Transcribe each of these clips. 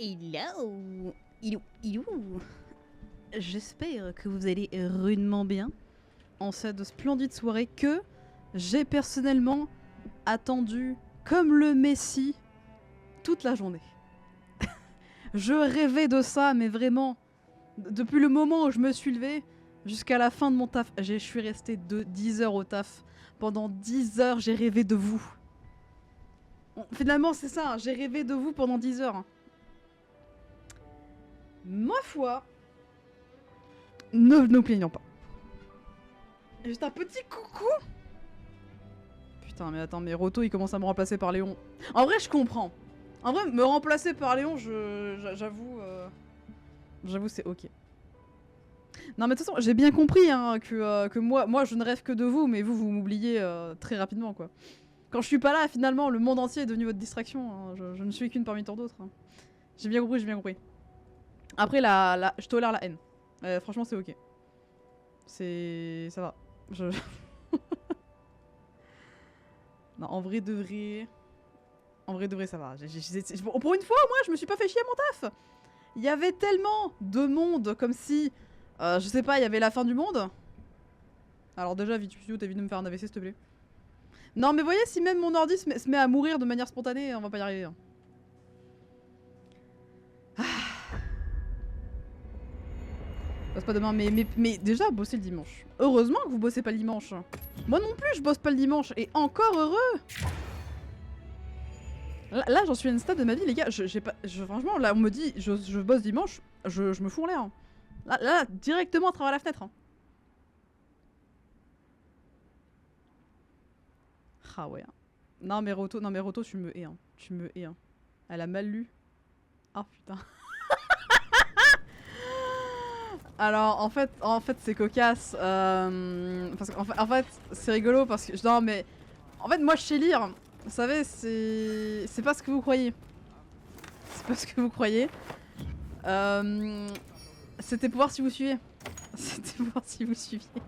Hello. Ilou. J'espère que vous allez rudement bien en cette splendide soirée que j'ai personnellement attendu comme le Messie toute la journée. Je rêvais de ça, mais vraiment, depuis le moment où je me suis levée jusqu'à la fin de mon taf, je suis restée 10 heures au taf. Pendant 10 heures, j'ai rêvé de vous. Finalement, c'est ça, j'ai rêvé de vous pendant 10 heures. Ma foi, ne nous plaignons pas. Juste un petit coucou. Putain, mais attends, mais Roto, il commence à me remplacer par Léon. En vrai, je comprends. En vrai, me remplacer par Léon, j'avoue... J'avoue, c'est ok. Non, mais de toute façon, j'ai bien compris hein, que moi, je ne rêve que de vous, mais vous m'oubliez très rapidement, quoi. Quand je suis pas là, finalement, le monde entier est devenu votre distraction. Hein. Je ne suis qu'une parmi tant d'autres. Hein. J'ai bien compris, j'ai bien compris. Après, je tolère la haine. Franchement, c'est ok. Ça va. Non, en vrai de vrai... En vrai de vrai, ça va. Pour une fois, moi, je me suis pas fait chier à mon taf. Il y avait tellement de monde, comme si... je sais pas, il y avait la fin du monde. Alors déjà, vite, t'évites de me faire un AVC, s'il te plaît. Non, mais voyez, si même mon ordi se met à mourir de manière spontanée, on va pas y arriver. Hein. Bosse pas demain, mais déjà, bossez le dimanche. Heureusement que vous bossez pas le dimanche. Moi non plus, je bosse pas le dimanche. Et encore heureux. Là j'en suis à une stade de ma vie, les gars. Franchement, là, on me dit, je bosse dimanche, je me fous en l'air. Hein. Là, directement à travers la fenêtre. Hein. Ah ouais. Hein. Non mais Roto, tu me hais. Hein. Tu me hais. Hein. Elle a mal lu. Ah putain. Alors en fait c'est cocasse parce qu'en fait c'est rigolo parce que non mais en fait moi je sais lire, vous savez c'est pas ce que vous croyez. C'est pas ce que vous croyez. C'était pour voir si vous suivez. C'était pour voir si vous suiviez.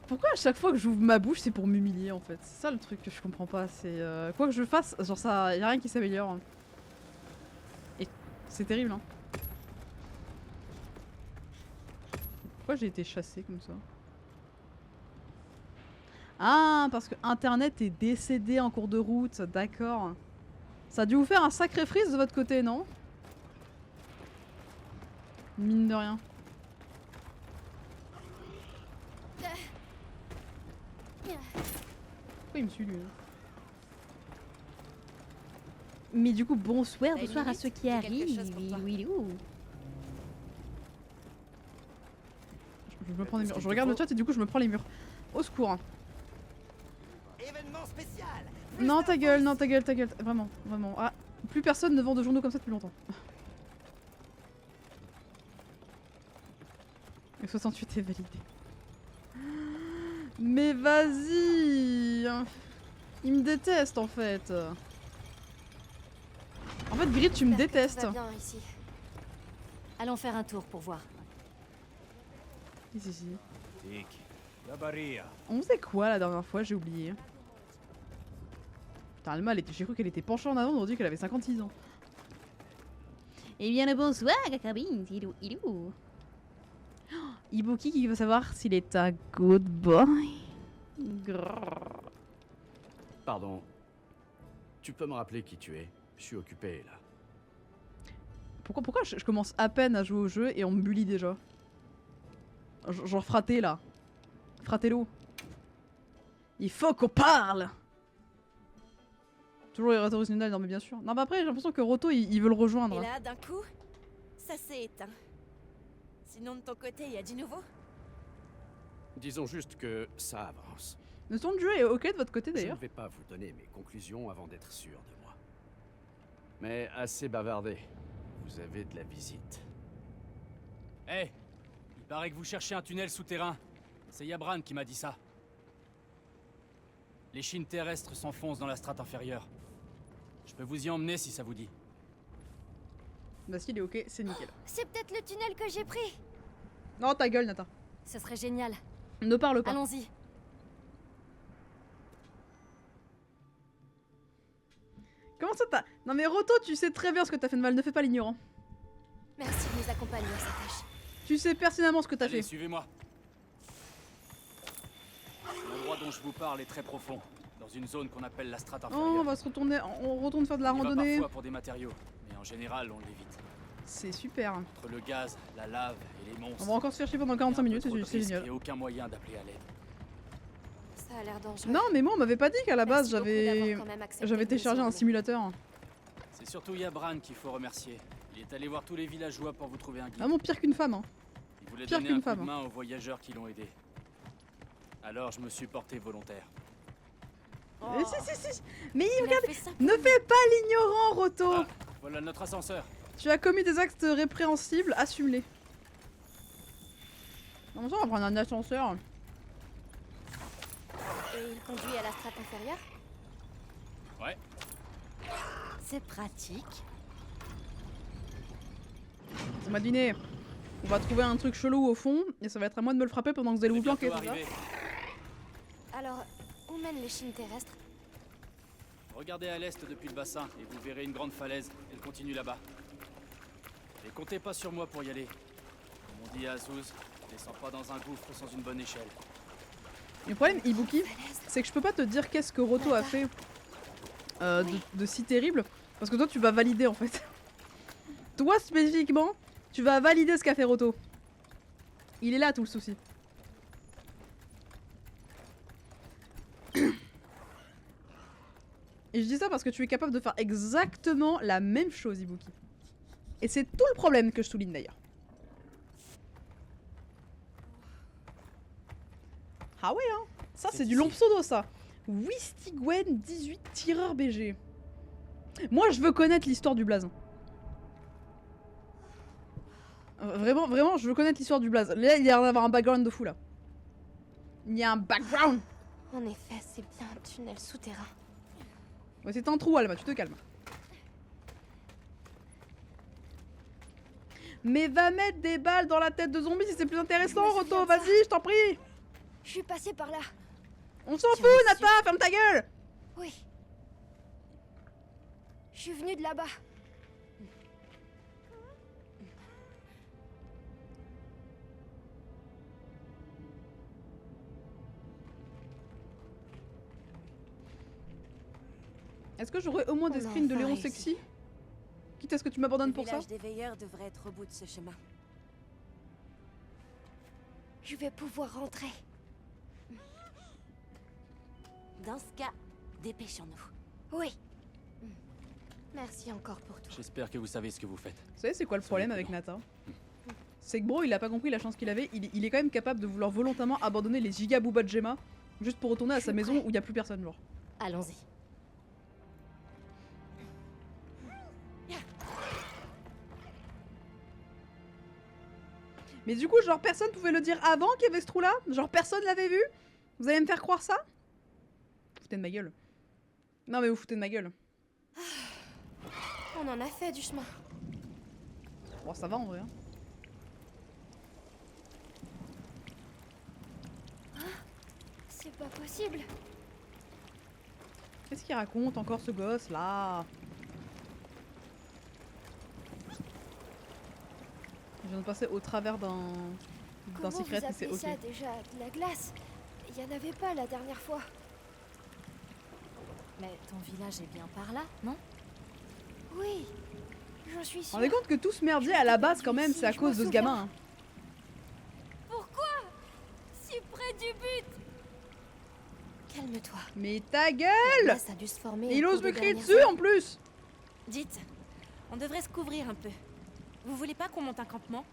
Pourquoi à chaque fois que j'ouvre ma bouche c'est pour m'humilier en fait? C'est ça le truc que je comprends pas, c'est quoi que je fasse, genre ça y a rien qui s'améliore. Et c'est terrible hein. Pourquoi j'ai été chassée comme ça? Ah, parce que Internet est décédé en cours de route, d'accord. Ça a dû vous faire un sacré freeze de votre côté, non? Mine de rien. Pourquoi il me suit lui? Mais du coup, bonsoir à ceux qui arrivent. Je me prends des murs. Je regarde le chat et du coup je me prends les murs. Au secours. Événement spécial. Non ta gueule, vraiment, vraiment. Ah, plus personne ne vend de journaux comme ça depuis longtemps. Le 68 est validé. Mais vas-y. Il me déteste en fait. En fait Grid tu me détestes. Bien ici. Allons faire un tour pour voir. Ici. On faisait quoi la dernière fois? J'ai oublié. Putain, Alma, j'ai cru qu'elle était penchée en avant, on dit qu'elle avait 56 ans. Eh bien le bonsoir, Kakabin, ilou. Ibuki qui veut savoir s'il est un good boy. Grrr. Pardon. Tu peux me rappeler qui tu es? Je suis occupé là. Pourquoi je commence à peine à jouer au jeu et on me bully déjà? Genre fraté là. Fratello. Il faut qu'on parle. Toujours les original, non mais bien sûr. Non mais après j'ai l'impression que Roto il veut le rejoindre. Et là d'un coup, ça s'est éteint. Sinon de ton côté, il y a du nouveau? Disons juste que ça avance. Le son de jeu est ok de votre côté Je d'ailleurs. ne vais pas vous donner mes conclusions avant d'être sûr de moi. Mais assez bavardé. Vous avez de la visite. Hey, il paraît que vous cherchez un tunnel souterrain. C'est Yabran qui m'a dit ça. Les chines terrestres s'enfoncent dans la strate inférieure. Je peux vous y emmener si ça vous dit. Bah s'il est ok, c'est nickel. C'est peut-être le tunnel que j'ai pris. Non ta gueule Nata. Ce serait génial. Ne parle pas. Allons-y. Comment ça t'as... Non mais Roto, tu sais très bien ce que t'as fait de mal, ne fais pas l'ignorant. Merci de nous accompagner à cette tâche. Tu sais pertinemment ce que t'as Allez, fait. suivez-moi. L'endroit dont je vous parle est très profond, dans une zone qu'on appelle la strate Oh, inférieure. on va se retourner, on retourne faire de la On y va randonnée. parfois pour des matériaux, mais en général, on l'évite. C'est super. Entre le gaz, la lave et les monstres. On va encore se faire chier pendant il y a 45 un peu minutes, trop de c'est risques génial. et aucun moyen d'appeler à l'aide. Ça a l'air dangereux. Non mais moi on m'avait pas dit qu'à la base Merci beaucoup j'avais d'avoir quand même accepté j'avais de téléchargé nous un aider. simulateur. C'est surtout Yabran qu'il faut remercier. Il est allé voir tous les villageois pour vous trouver un guide. Vraiment pire qu'une femme hein. Il voulait pire donner qu'une un coup femme. de main aux voyageurs qui l'ont aidé. Alors je me suis porté volontaire. Mais si. Mais Il a regarde, fait ça ne fais pas l'ignorant Roto. Ah, voilà notre ascenseur. Tu as commis des actes répréhensibles, assume-les. Comment ça on va prendre un ascenseur? Et il conduit à la strate inférieure? Ouais. C'est pratique. On m'a deviné. On va trouver un truc chelou au fond et ça va être à moi de me le frapper pendant que vous allez vous C'est planquer. bientôt c'est ça arrivé. Alors, où mènent les chines terrestres? Regardez à l'est depuis le bassin et vous verrez une grande falaise. Elle continue là-bas. Et comptez pas sur moi pour y aller. Comme on dit à Azouz, descends pas dans un gouffre sans une bonne échelle. Le problème, Ibuki, c'est que je peux pas te dire qu'est-ce que Roto a fait de si terrible, parce que toi tu vas valider en fait. Toi spécifiquement, tu vas valider ce qu'a fait Roto. Il est là tout le souci. Et je dis ça parce que tu es capable de faire exactement la même chose, Ibuki. Et c'est tout le problème que je souligne d'ailleurs. Ah ouais hein, ça c'est du long pseudo ça. Wistigwen 18 tireur BG. Moi je veux connaître l'histoire du blason. Vraiment je veux connaître l'histoire du blason. Là il y a l'air d'avoir un background de fou là. Il y a un background. En effet, c'est bien un tunnel souterrain. Ouais c'est un trou Alma, tu te calmes. Mais va mettre des balles dans la tête de zombies si c'est plus intéressant Je me Roto, souviens de ça. vas-y je t'en prie. Je suis passée par là. On s'en Tu fout me Nata, ferme ta gueule. Oui. Je suis venue de là-bas. Est-ce que j'aurais au moins des On a screens de enfin Léon réussi. sexy? Quitte à ce que tu m'abandonnes Le pour ça? village des veilleurs devrait être au bout de ce chemin. Je vais pouvoir rentrer. Dans ce cas, dépêchons-nous. Oui. Merci encore pour tout. J'espère que vous savez ce que vous faites. Vous savez c'est quoi le problème avec Nata? C'est que bro il a pas compris la chance qu'il avait, il est quand même capable de vouloir volontairement abandonner les giga boobas de Gemma juste pour retourner à Je sa suis maison prêt. où il y a plus personne genre. Allons-y. Mais du coup genre personne pouvait le dire avant qu'il y avait ce trou là? Genre personne l'avait vu? Vous allez me faire croire ça? Vous foutez de ma gueule. Non mais vous foutez de ma gueule. On en a fait du chemin. Bon ça va en vrai hein. C'est pas possible. Qu'est-ce qu'il raconte encore ce gosse là? Je viens de passer au travers d'un Comment vous secret mais c'est appelez ok. ça déjà? De la glace? Il y en avait pas la dernière fois. Mais ton village est bien par là, non? Oui. J'en suis Vous sûre. vous rendez compte que tout ce merdier à la base quand même c'est à Je cause m'en de ce souviens. gamin hein. Pourquoi? Si près du but. Calme-toi. Mais ta gueule! La glace a dû se former. Et il au ose cours me des crier dernières dessus heures. en plus! Dites, on devrait se couvrir un peu. Vous voulez pas qu'on monte un campement?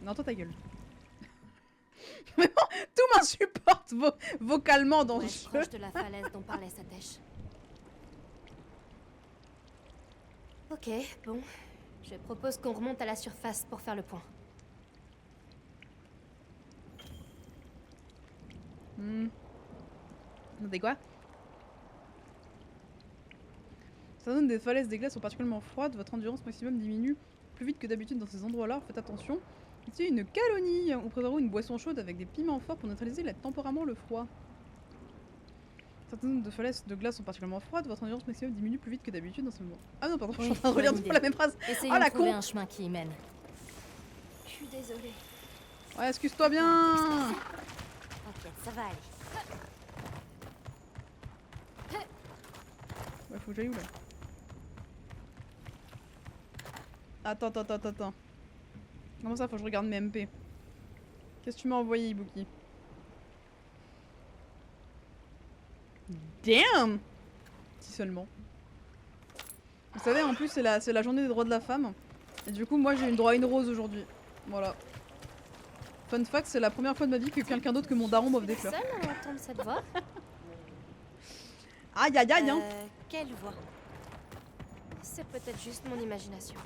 Non, toi ta gueule. Vraiment, tout m'insupporte vocalement dans Ouais, ce jeu. proche de la falaise dont parlait Satesh. Ok, bon. Je propose qu'on remonte à la surface pour faire le point. Attendez quoi? Ça donne des falaises des glaces sont particulièrement froides, votre endurance maximum diminue plus vite que d'habitude dans ces endroits-là, faites attention. Ici une calonie, ou préparez une boisson chaude avec des piments forts pour neutraliser temporairement le froid. Certaines zones de falaises de glace sont particulièrement froides, votre endurance maximum diminue plus vite que d'habitude dans ce moment. Ah non, pardon, je suis en train de relire bonne deux fois la même phrase. Essayons Oh, la de trouver con. un chemin qui y mène. Je suis désolée. Ouais, excuse-toi bien. T'inquiète, ça va aller. Ouais, faut que j'aille où là? Attends. Comment ça, faut que je regarde mes MP? Qu'est-ce que tu m'as envoyé, Ibuki? Damn! Si seulement. Vous savez, en plus, c'est la journée des droits de la femme. Et du coup, moi, j'ai eu le droit à une rose aujourd'hui. Voilà. Fun fact, c'est la première fois de ma vie que quelqu'un d'autre que mon daron m'offre des fleurs. Seule à entendre cette voix? Aïe aïe aïe, hein! Quelle voix? C'est peut-être juste mon imagination.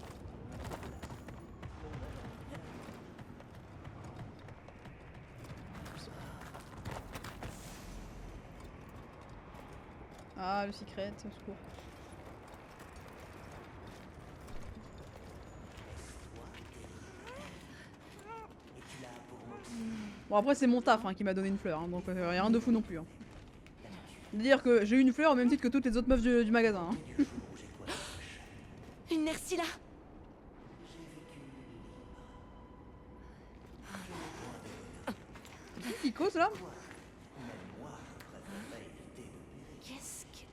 Ah, le secret, au secours. Bon, après, c'est mon taf hein, qui m'a donné une fleur, hein, donc rien de fou non plus. Hein. Dire que j'ai eu une fleur au même titre que toutes les autres meufs du magasin. Hein. Une Nersila. C'est qui cause là? Qu'est-ce que...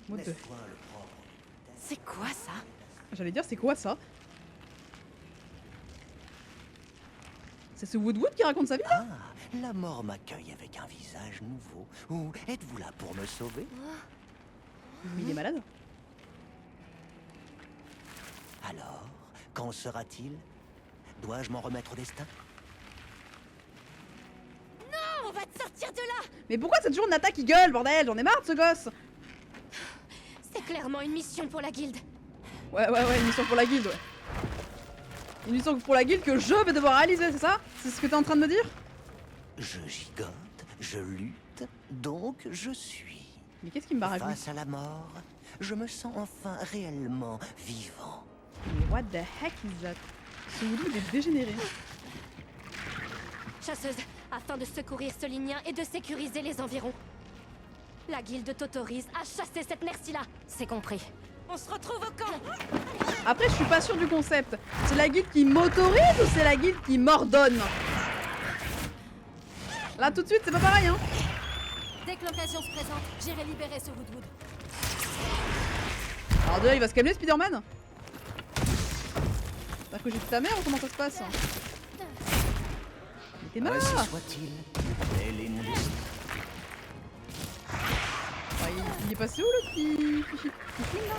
What the... C'est quoi ça? J'allais dire, c'est quoi ça? C'est ce Woodwood qui raconte sa vie là? Ah, la mort m'accueille avec un visage nouveau. Ou êtes-vous là pour me sauver? Mais il est malade. Alors, quand sera-t-il? Dois-je m'en remettre au destin? On va te sortir de là. Mais pourquoi c'est toujours Nata qui gueule, bordel? J'en ai marre de ce gosse! C'est clairement une mission pour la guilde. Ouais, une mission pour la guilde, ouais. Une mission pour la guilde que je vais devoir réaliser, c'est ça? C'est ce que t'es en train de me dire? Je gigote, je lutte, donc je suis. Mais qu'est-ce qui me barre Face à la mort, je me sens enfin réellement vivant. Mais what the heck is that? Ce Woodwood est dégénéré. Chasseuse, afin de secourir ce lignien et de sécuriser les environs. La guilde t'autorise à chasser cette Nersila. C'est compris. On se retrouve au camp. Après, je suis pas sûre du concept. C'est la guilde qui m'autorise ou c'est la guilde qui m'ordonne? Là, tout de suite, c'est pas pareil, hein. Dès que l'occasion se présente, j'irai libérer ce Woodwood. Alors déjà, il va se calmer, Spider-Man? T'as que j'ai ta mère ou comment ça se passe? Mais t'es malade! Ainsi soit-il. Elle est nuliste. Ah, il est passé où le petit film là?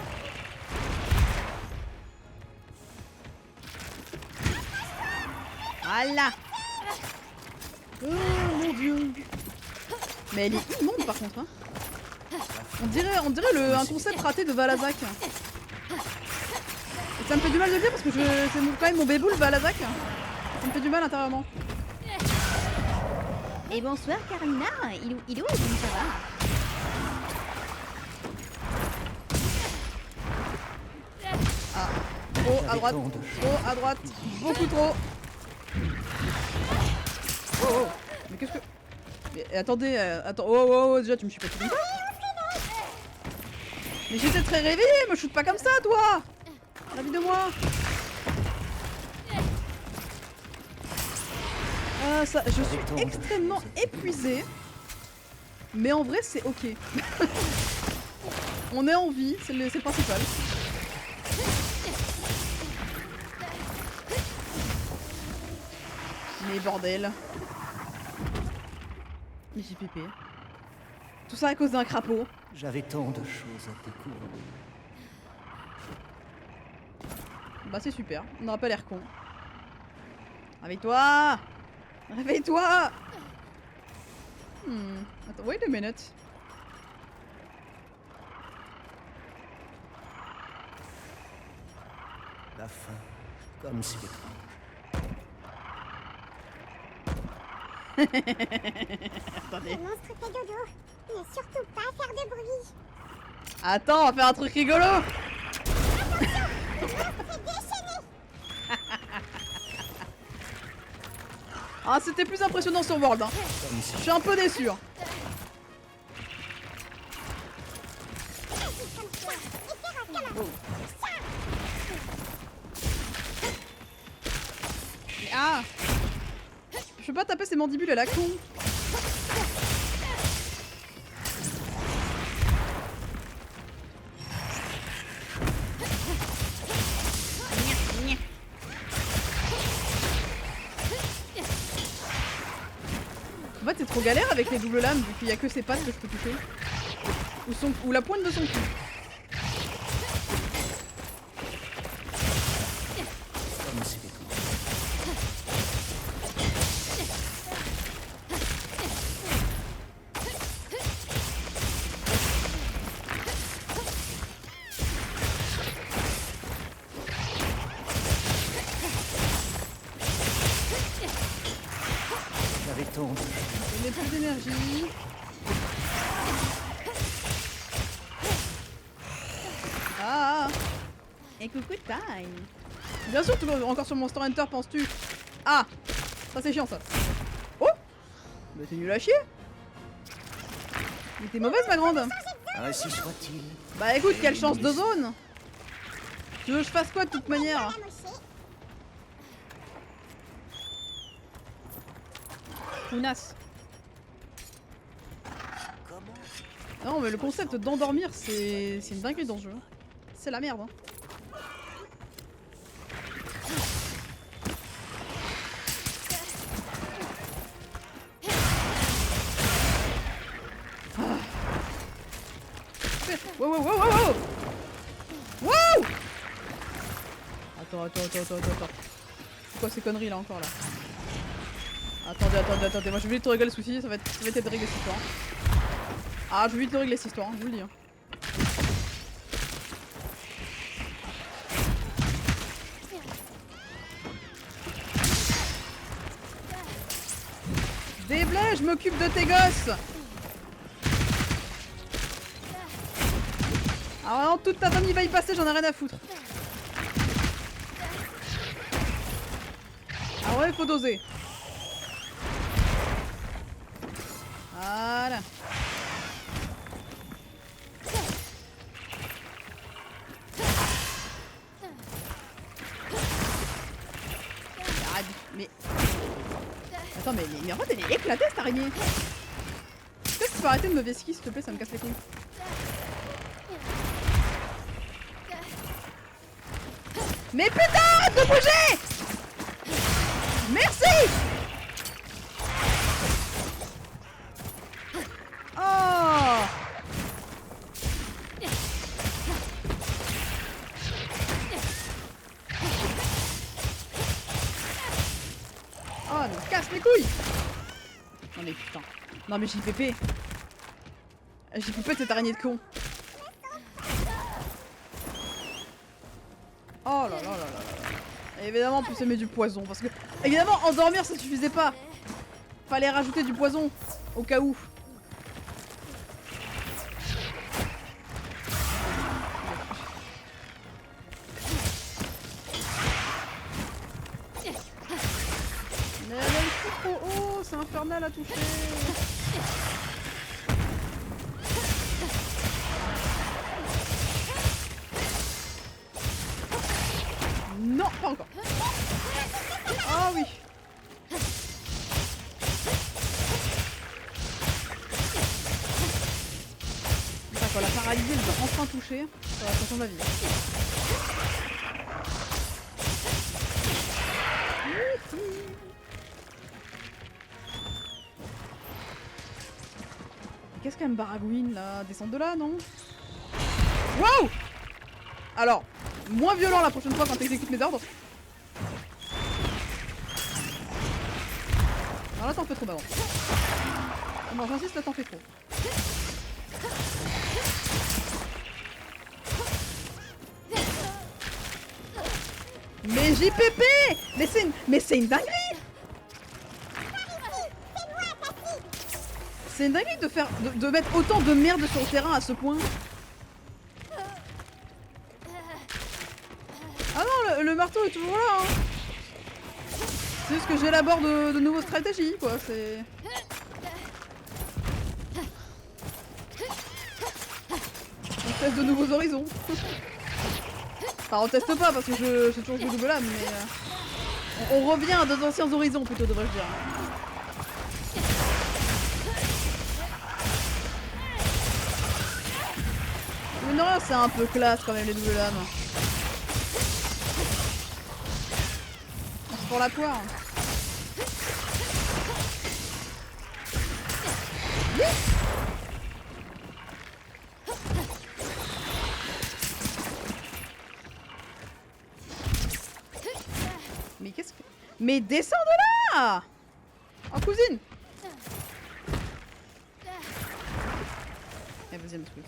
Voilà! Oh mon dieu! Mais elle est immonde par contre, hein! On dirait un concept raté de Valazak. Et ça me fait du mal de le dire parce que c'est quand même mon béboule Valazak. Ça me fait du mal intérieurement. Et bonsoir Carmina, il est où ça va? Trop à droite, trop à droite, beaucoup trop. Oh. Mais qu'est-ce que... Mais attendez, attends, oh, déjà tu me suis pas tout comme ça. Mais j'étais très réveillée, me shoot pas comme ça toi. Ravis de moi. Ça, je suis extrêmement épuisée. Mais en vrai c'est ok. On est en vie, c'est le principal. Mais bordel. Mais j'ai pépé. Tout ça à cause d'un crapaud. J'avais tant de choses à découvrir. Bah c'est super, on n'aura pas l'air con. Réveille-toi! Réveille-toi! Attends, wait a minute. La fin, comme c'est étrange. Attendez. Monstre fait dodo, mais surtout pas faire de bruit. Attends, on va faire un truc rigolo! C'est déchaîné. Ah, c'était plus impressionnant sur World. Hein. Je suis un peu déçu. Hein. Mais ah! Je peux pas taper ses mandibules à la con. En fait, c'est trop galère avec les doubles lames vu qu'il y a que ses pattes que je peux toucher. Ou la pointe de son cul. Comme c'est étonnant. Avec ton... Je n'ai plus d'énergie. Ah! Et coucou time! Bien sûr, toujours encore sur Monster Hunter, penses-tu? Ah! Ça c'est chiant ça. Oh! Bah t'es nul à chier! Mais t'es mauvaise ma grande! Ainsi soit-il. Bah écoute, quelle chance de zone! Tu veux que je fasse quoi de toute manière? Ounas. Comment? Non mais le concept d'endormir c'est une dinguerie dans ce jeu. C'est la merde hein. Wow wow wow wow wow. Wow. Attends. C'est quoi ces conneries là encore là? Attendez, moi je vais vite te régler le souci, ça va être de régler cette histoire. Ah, je vais vite te régler cette histoire, hein, je vous le dis. Hein. Déblais, je m'occupe de tes gosses. Alors non, toute ta famille va y passer, j'en ai rien à foutre. Ah ouais, faut doser. Voilà. Mais... Attends, mais en fait, elle est éclatée cette araignée. Est-ce que tu peux arrêter de me vesquiller s'il te plaît, ça me casse les couilles. Mais putain, arrête de bouger! Merci! Oh! Oh, me casse les couilles! Non mais putain. Non mais JPP. JPP cette araignée de con. Oh là là là là là. Et évidemment, en plus, elle met du poison. Parce que, évidemment, endormir ça suffisait pas. Fallait rajouter du poison. Au cas où. Mais elle est trop haut. C'est infernal à toucher. Non, pas encore. Ah oui. D'accord, la paralysée, elle doit enfin toucher. Ça va changer ma vie. Qu'est-ce qu'elle me baragouine là? Descendre de là, non? Wow! Alors, moins violent la prochaine fois quand t'exécutes mes ordres. Alors là t'en fais trop d'avance. Non, j'insiste, là t'en fais trop. Mais JPP! Mais c'est une dinguerie! C'est une dinguerie de mettre autant de merde sur le terrain à ce point. Ah non, le marteau est toujours là hein. C'est juste que j'élabore de nouveaux stratégies, quoi, c'est... On teste de nouveaux horizons. Enfin, on teste pas parce que j'ai toujours joué double lame, mais... on revient à deux anciens horizons, plutôt, devrais-je dire. Mais non, c'est un peu classe, quand même, les doubles lames. On se prend la poire. Mais qu'est-ce que... Mais descends de là! Oh, cousine! Et vas-y, me truc.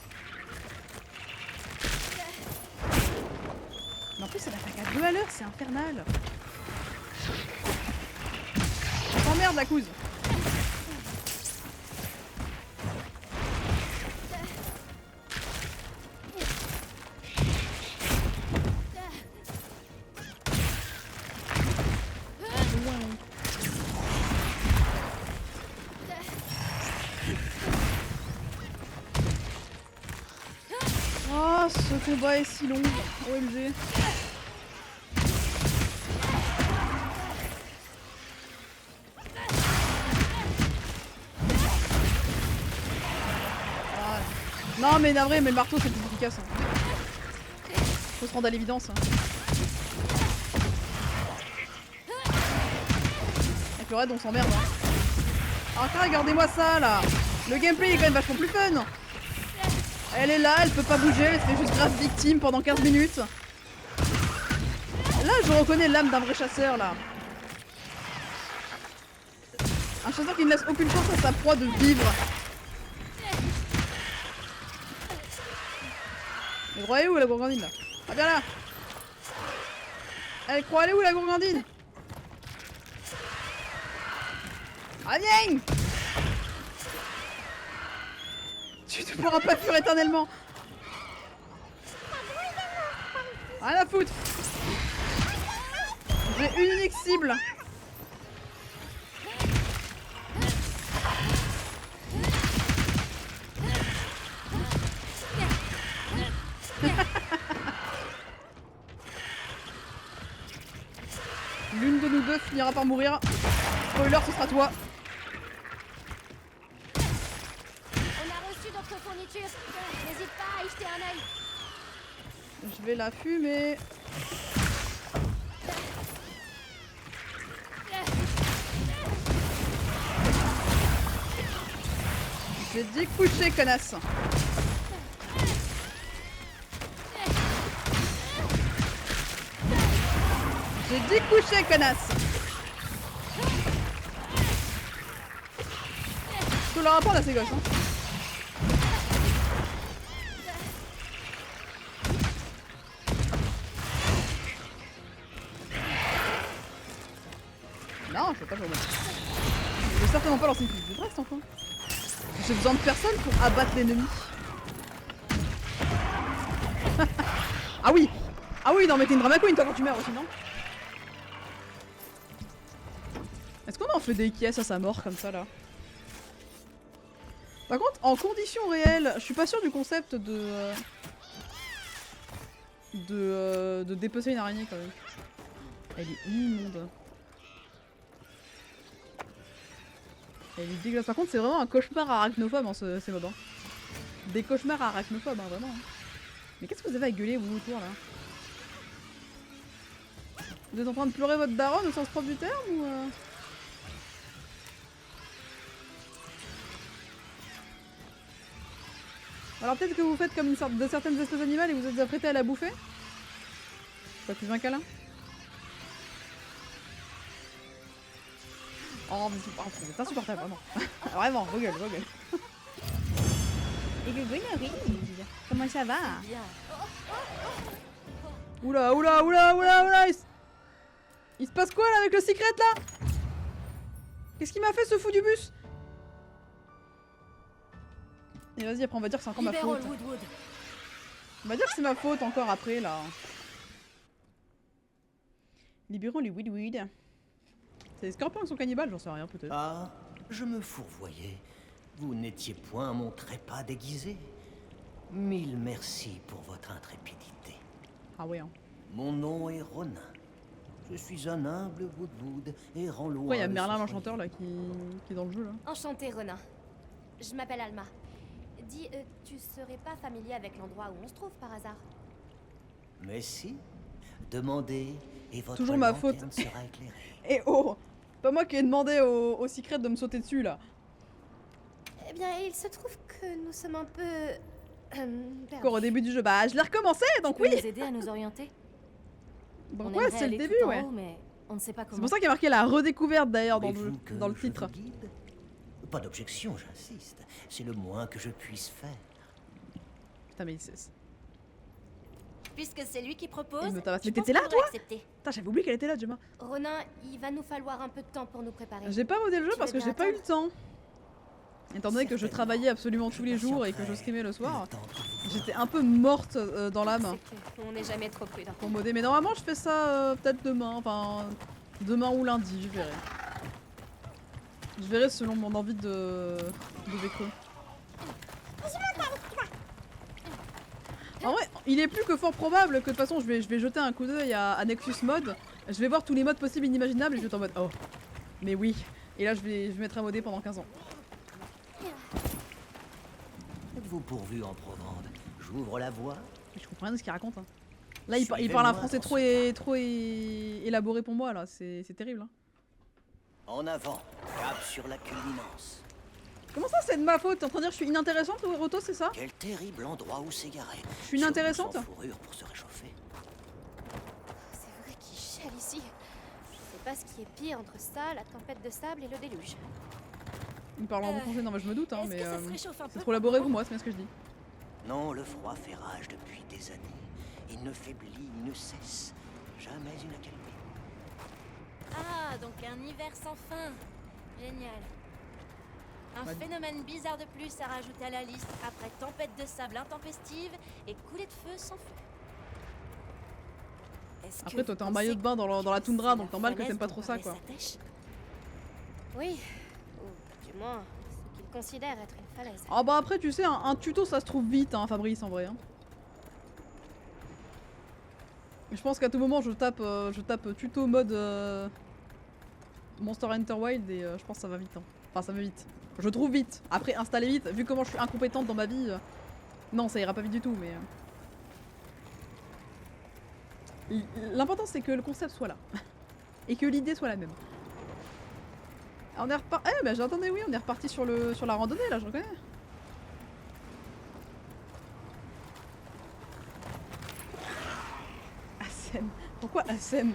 Mais en plus, elle attaque à 2 à l'heure, c'est infernal! On s'emmerde, la couse! Oh, ce combat est si long, OMG. Ah. Non mais navré, mais le marteau c'est plus efficace. Hein. Faut se rendre à l'évidence. Hein. Avec le raid on s'emmerde. Hein. Alors regardez-moi ça là. Le gameplay est quand même vachement plus fun. Elle est là, elle peut pas bouger, elle se fait juste grave victime pendant 15 minutes. Là, je reconnais l'âme d'un vrai chasseur, là. Un chasseur qui ne laisse aucune chance à sa proie de vivre. Mais croyez où la gourgandine, là? Ah, viens là! Elle croit aller où, la gourgandine? Ah, viens! Tu ne pourras pas fuir éternellement. Rien à foutre. J'ai une unique cible. L'une de nous deux finira par mourir. Spoiler, ce sera toi. D'autres fournitures. N'hésite pas à y jeter un œil. Je vais la fumer. J'ai dit coucher, connasse. J'ai dit coucher, connasse. Je te le rappelle à ces gosses, hein. Non, je peux pas jouer au match. Je vais certainement pas lancer une prise de Brest enfin. J'ai besoin de personne pour abattre l'ennemi. Ah oui! Ah oui, non mais t'es une drama queen toi quand tu meurs aussi, non? Est-ce qu'on en fait des caisses à sa mort comme ça là? Par contre, en conditions réelles, je suis pas sûre du concept de dépecer une araignée quand même. Elle est immonde. Elle est dégueulasse. Par contre, c'est vraiment un cauchemar arachnophobe hein, ces mobs. Hein. Des cauchemars arachnophobes, hein, vraiment. Hein. Mais qu'est-ce que vous avez à gueuler vous autour là? Vous êtes en train de pleurer votre daronne au sens propre du terme ou Alors peut-être que vous faites comme une sorte de certaines espèces animales et vous êtes apprêtés à la bouffer? Pas plus un câlin? Oh, mais c'est insupportable, vraiment. Vraiment, vos gueules, vos gueules. Et comment ça va? Oula, oula, oula, oula, oula. Il se passe quoi là avec le secret là? Qu'est-ce qu'il m'a fait ce fou du bus? Et vas-y, après on va dire que c'est encore ma faute. On va dire que c'est ma faute encore après là. Libérons les Woodwood. C'est les scorpions qui sont cannibales, j'en sais rien peut-être. Ah, je me fourvoyais. Vous n'étiez point mon trépas déguisé. Mille merci pour votre intrépidité. Ah ouais, hein. Mon nom est Ronin. Je suis un humble Woodwood errant loin. Pourquoi il y a de Merlin ce l'enchanteur foyer. là qui est dans le jeu là? Enchantée, Ronin. Je m'appelle Alma. Dis, tu serais pas familier avec l'endroit où on se trouve par hasard? Mais si, demandez et votre Toujours ma lanterne faute. sera éclairée. Et oh! Pas moi qui ai demandé au Secret de me sauter dessus là. Eh bien, il se trouve que nous sommes un peu... perdus. Encore au début du jeu. Bah je l'ai recommencé donc Tu peux oui! nous aider à nous orienter? Donc On ouais, aimerait c'est le aller début tout en ouais. haut, mais on ne sait pas C'est comment. pour ça qu'il y a marqué la redécouverte d'ailleurs dans Voulez-vous que le je titre. vous guide? Pas d'objection, j'insiste. C'est le moins que je puisse faire. Putain mais il cesse. Puisque c'est lui qui propose, Il me tabasse. je Mais pense t'étais là, qu'on devrait toi accepter. Putain j'avais oublié qu'elle était là Gemma. Ronin, il va nous falloir un peu de temps pour nous préparer. J'ai pas modé le jeu Tu parce veux que bien j'ai pas eu le temps. Étant donné que je Certainement. travaillais absolument tous les jours et que je patienterai streamais le soir, le temps que vous j'étais un peu morte dans l'âme C'est qu'on n'est jamais trop prudent. pour modder. Mais normalement je fais ça peut-être demain, enfin demain ou lundi, je verrai. Je verrai selon mon envie de vécu. En vrai, il est plus que fort probable que de toute façon je vais jeter un coup d'œil à Nexus Mode. Je vais voir tous les modes possibles inimaginables et je vais être en mode oh, mais oui. Et là je vais me mettre à modder pendant 15 ans. Êtes-vous pourvu en Provende? J'ouvre la voie. Je comprends rien de ce qu'il raconte. Hein. Là il parle un Suivez-moi français dans trop, ce trop élaboré pour moi là, c'est terrible. Hein. En avant, cap sur la culminance. Comment ça c'est de ma faute? T'es en train de dire que je suis inintéressante Roto, c'est ça? Quel terrible endroit où s'égarer. Je suis inintéressante? Surtout sans fourrure pour se réchauffer. C'est vrai qu'il gèle ici. Je sais pas ce qui est pire entre ça, la tempête de sable et le déluge. Il parle en français, non mais je me doute hein, Est-ce mais que ça se réchauffe un c'est peu trop laborieux pour moi, c'est bien ce que je dis. Non, le froid fait rage depuis des années. Il ne faiblit, il ne cesse. Jamais une accalmie. Ah, donc un hiver sans fin. Génial. Un Bah, phénomène bizarre de plus à rajouter à la liste après tempête de sable intempestive et coulée de feu sans feu. Est-ce Après que toi t'es vous en maillot pensez de bain dans la que toundra c'est donc la normal que falaise t'aimes pas dont trop ça parlait quoi. Satesh? Oui. Ou du moins, ce qu'il considère être une falaise. Ah bah après tu sais un tuto ça se trouve vite hein Fabrice en vrai. Hein. Je pense qu'à tout moment je tape tuto mode Monster Hunter Wild et je pense que ça va vite. Hein. Enfin ça va vite. Je trouve vite. Après installer vite, vu comment je suis incompétente dans ma vie, non ça ira pas vite du tout mais... L'important c'est que le concept soit là. Et que l'idée soit la même. On est reparti... Eh bah j'attendais oui, on est reparti sur la randonnée là, je reconnais. Asen. Pourquoi Asen?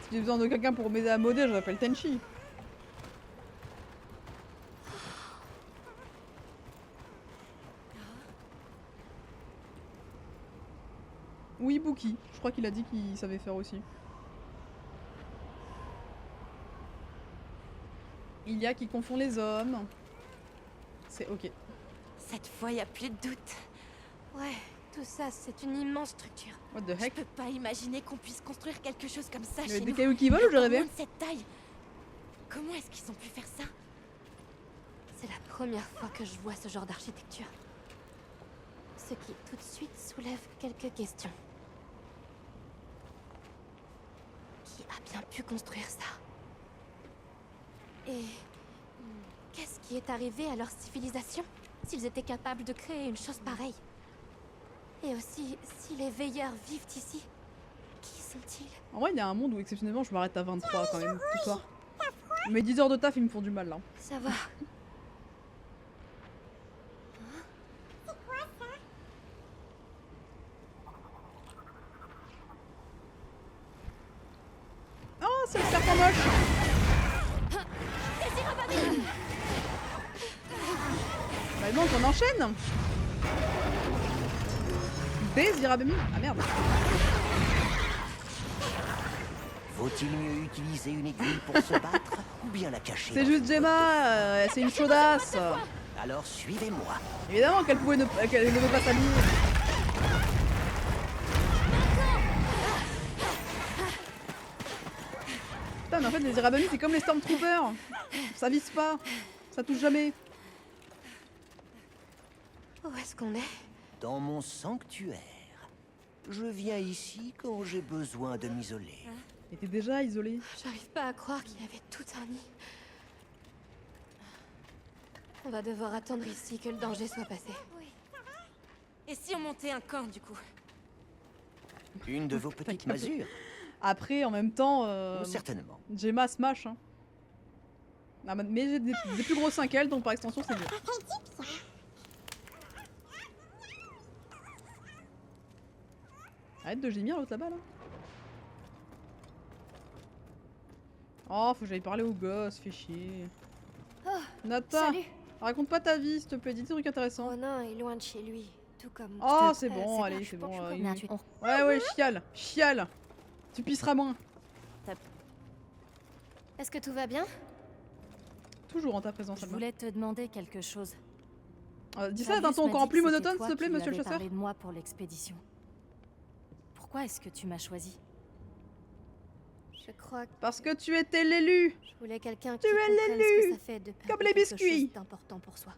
Si j'ai besoin de quelqu'un pour m'aider à modder, je l'appelle Tenchi. Oui, Bookie. Je crois qu'il a dit qu'il savait faire aussi. Il y a qui confond les hommes. C'est ok. Cette fois, y a plus de doute. Ouais, tout ça, c'est une immense structure. What the Je heck? peux pas imaginer qu'on puisse construire quelque chose comme ça Il y chez avait des nous. cailloux qui volent ou j'ai Encore rêvé? moins de cette taille. Comment est-ce qu'ils ont pu faire ça? C'est la première fois que je vois ce genre d'architecture. Ce qui tout de suite soulève quelques questions. Qui a bien pu construire ça? Et qu'est-ce qui est arrivé à leur civilisation s'ils étaient capables de créer une chose pareille? Et aussi, si les veilleurs vivent ici, qui sont-ils? En vrai, il y a un monde où exceptionnellement je m'arrête à 23 quand même, ce soir. Mes 10 heures de taf, ils me font du mal là. Ça va. Oh, c'est le serpent moche! Bah donc on enchaîne! Désirablement. Ah merde! Faut-il mieux utiliser une aiguille pour se battre ou bien la cacher C'est dans juste une Gemma, c'est une chaudasse! poche? Alors suivez-moi. Évidemment qu'elle qu'elle ne veut pas s'habiller. Putain, mais en fait, les Irabami, c'est comme les Stormtroopers. Ça vise pas. Ça touche jamais. Où est-ce qu'on est? Dans mon sanctuaire. Je viens ici quand j'ai besoin de m'isoler. Et t'es déjà isolé. J'arrive pas à croire qu'il y avait tout un nid. On va devoir attendre ici que le danger soit passé. Oui. Et si on montait un camp, du coup? Une de vos petites masures? Après, en même temps, Certainement. Gemma smash. Hein. Ah, mais j'ai des plus gros 5 L, donc par extension, c'est mieux. Arrête de gémir l'autre là-bas là. Oh, faut que j'aille parler au gosse, fais chier. Oh, Nata, salut. raconte pas ta vie s'il te plaît, dis des trucs intéressants. Ronan est loin de chez lui, tout comme... Oh, c'est bon, allez, c'est bon. Ouais, chiale, chiale. Tu pisseras moins. Est-ce que tout va bien? Toujours en ta présence, Je Alma. voulais te demander quelque chose. Dis ça d'un ton encore plus monotone, s'il te plaît, monsieur le chasseur. Parlé de moi pour l'expédition. Pourquoi est-ce que tu m'as choisi? Je crois que Parce que tu étais l'élu. je voulais quelqu'un qui Tu es comprenne l'élu. ce que ça fait de perdre Comme les quelque biscuits. chose d'important pour soi.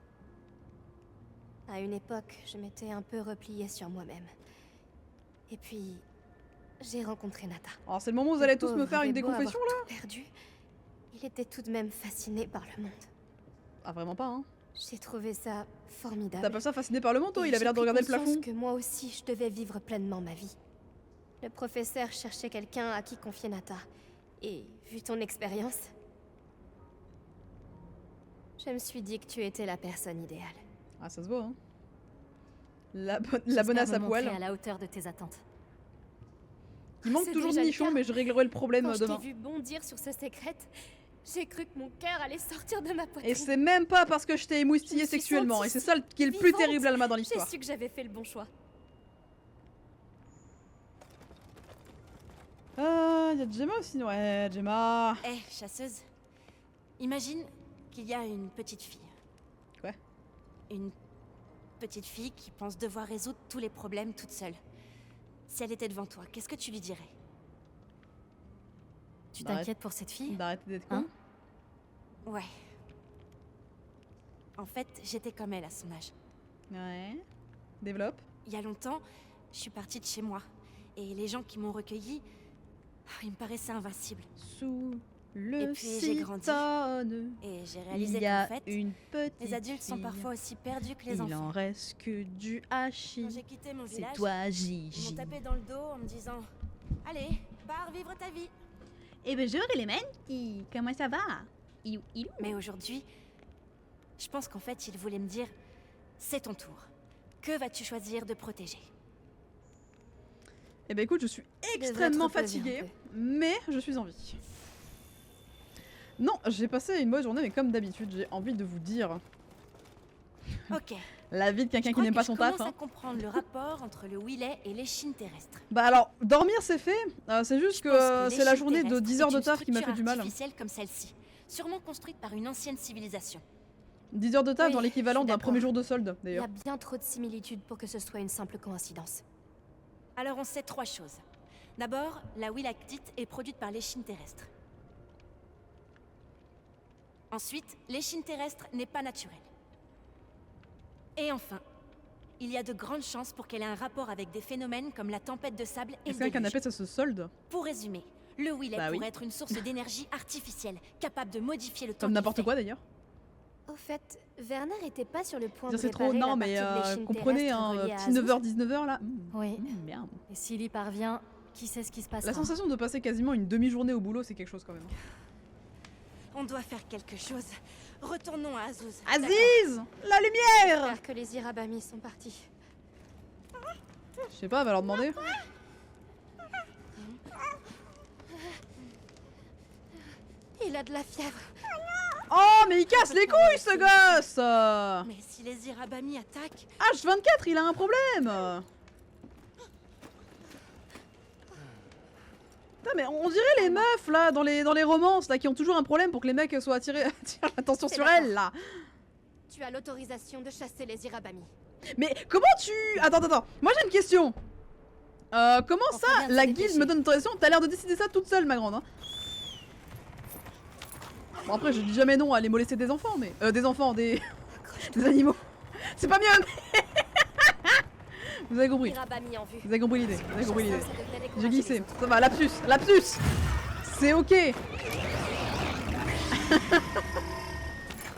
À une époque, je m'étais un peu repliée sur moi-même. Et puis, j'ai rencontré Nata. Alors c'est le moment où vous allez tous me pauvre faire une avait beau déconfession là. avoir tout perdu, il était tout de même fasciné par le monde. Ah vraiment pas hein. J'ai trouvé ça formidable. T'appelles ça fasciné par le manteau, Et il avait l'air de j'ai regarder le pris conscience plafond. que moi aussi, je devais vivre pleinement ma vie. Le professeur cherchait quelqu'un à qui confier Nata. Et vu ton expérience, je me suis dit que tu étais la personne idéale. Ah ça se voit hein. La J'espère bonasse me à montrer poil. à la hauteur de tes attentes. Il manque C'est toujours de déjà le nichons cas. mais je réglerai le problème Quand je t'ai demain. vu bondir sur ce secret, j'ai cru que mon cœur allait sortir de ma poitrine. Et c'est même pas parce que je t'ai émoustillé Je me suis sexuellement. sentie Et c'est ça qui est le plus vivante. terrible Alma dans J'ai l'histoire. su que j'avais fait le bon choix. Y'a Gemma aussi. Ouais, Gemma. Eh, chasseuse. Imagine qu'il y a une petite fille. Quoi? Une petite fille qui pense devoir résoudre tous les problèmes toute seule. Si elle était devant toi, qu'est-ce que tu lui dirais? Tu Bah, t'inquiètes pour cette fille? D'arrêter d'être con. Hein? Ouais. En fait, j'étais comme elle à son âge. Ouais. Développe. Il y a longtemps, je suis partie de chez moi. Et les gens qui m'ont recueillie, ils me paraissaient invincibles. Sous le Et puis, j'ai grandi. cytone, Et j'ai il réalisé y a qu'en fait, une petite les adultes sont fille. parfois aussi perdus que les Il enfants. en reste que du hachis. Quand j'ai quitté mon C'est village, toi, ils Gigi. m'ont tapé dans le dos en me disant « Allez, pars vivre ta vie !» Et bonjour Elementi, comment ça va? Ilou. Mais aujourd'hui, je pense qu'en fait, ils voulaient me dire « C'est ton tour. Que vas-tu choisir de protéger ?» Eh ben écoute, je suis extrêmement fatiguée, mais je suis en vie. Non, j'ai passé une bonne journée, mais comme d'habitude, j'ai envie de vous dire Ok. la vie de quelqu'un qui n'aime pas son Je taf. commence Hein. à comprendre le rapport entre le Willet et l'échine terrestre. Bah alors, dormir c'est fait, c'est juste Je que pense c'est la l'échine journée de terrestre 10 heures est de une taf qui m'a fait structure du mal. artificielle comme celle-ci, sûrement construite par une ancienne civilisation. 10 heures de taf Oui, dans l'équivalent je suis d'un premier d'accord. jour de solde, Il y d'ailleurs. a bien trop de similitudes pour que ce soit une simple coïncidence. Alors on sait 3 choses. D'abord, la willactite est produite par l'échine terrestre. Ensuite, l'échine terrestre n'est pas naturelle. Et enfin, il y a de grandes chances pour qu'elle ait un rapport avec des phénomènes comme la tempête de sable et Est-ce le qu'un déluge. canapé ça se solde? Pour résumer, le Willet Bah oui. pourrait être une source d'énergie artificielle, capable de modifier le temps Comme qu'il n'importe fait. quoi d'ailleurs. Au fait, Werner était pas sur le point de Dire c'est trop, réparer non la mais partie de l'échine comprenez, terrestre hein, reliée à petit Azus. 9h-19h là. Oui. Merde. Et s'il y parvient, qui sait ce qui se passe? La sensation de passer quasiment une demi-journée au boulot, c'est quelque chose quand même. On doit faire quelque chose. Retournons à Azouz. Aziz, la lumière. J'espère que les Irabami sont partis. Je sais pas, va leur demander. Il a de la fièvre. Oh mais il casse les couilles ce gosse. Mais si les Irabami attaquent, H24, il a un problème. Putain, mais on dirait les meufs là dans les romances là qui ont toujours un problème pour que les mecs soient attirés attirent l'attention C'est sur d'accord. elles là. Tu as l'autorisation de chasser les Irabami. Mais comment tu... Attends, moi j'ai une question. Comment On ça, fait bien de la se guilde dépêcher. me donne l'autorisation? T'as l'air de décider ça toute seule ma grande hein. Bon après je dis jamais non à aller molester des enfants, mais... des enfants, des animaux. C'est pas mieux. Vous avez compris. Vous avez compris l'idée. Vous avez compris l'idée. J'ai glissé. Ça va, lapsus. Lapsus. C'est ok.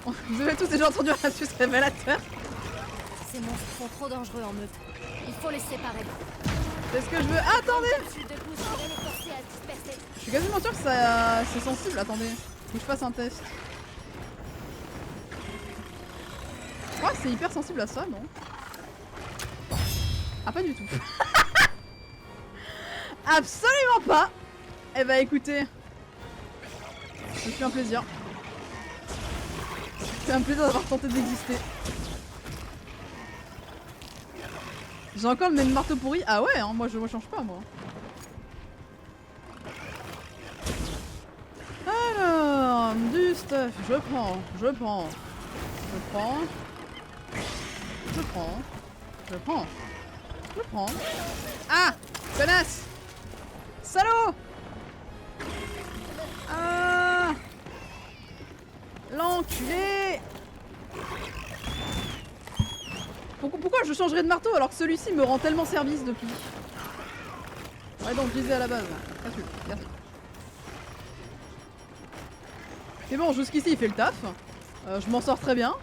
Vous avez tous déjà entendu un lapsus révélateur. Ces monstres sont trop dangereux en meute. Il faut les séparer. C'est ce que je veux. Ah, attendez. Je suis quasiment sûr que ça c'est sensible. Attendez. Faut que je fasse un test. Je crois que c'est hyper sensible à ça, non? Ah, pas du tout. Absolument pas. Eh bah écoutez, ça fait un plaisir. C'est un plaisir d'avoir tenté d'exister. J'ai encore le même marteau pourri. Ah ouais, hein, moi je change pas moi. Alors, du stuff, je prends. Ah, connasse. Salaud. Ah, l'enculé. Pourquoi je changerais de marteau alors que celui-ci me rend tellement service depuis? Ouais, donc je disais à la base. Merci. Mais bon, jusqu'ici il fait le taf. Je m'en sors très bien.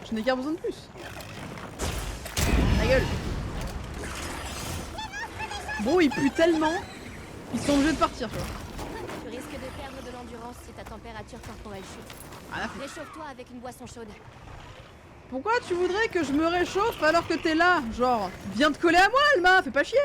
Je n'ai qu'un besoin de plus. Ta gueule. Bon, il pue tellement. Ils sont obligés de partir, tu vois. Tu risques de perdre de l'endurance si ta température corporelle chute. Ah, Réchauffe-toi avec une boisson chaude. pourquoi tu voudrais que je me réchauffe alors que t'es là? Genre, viens te coller à moi, Alma, fais pas chier.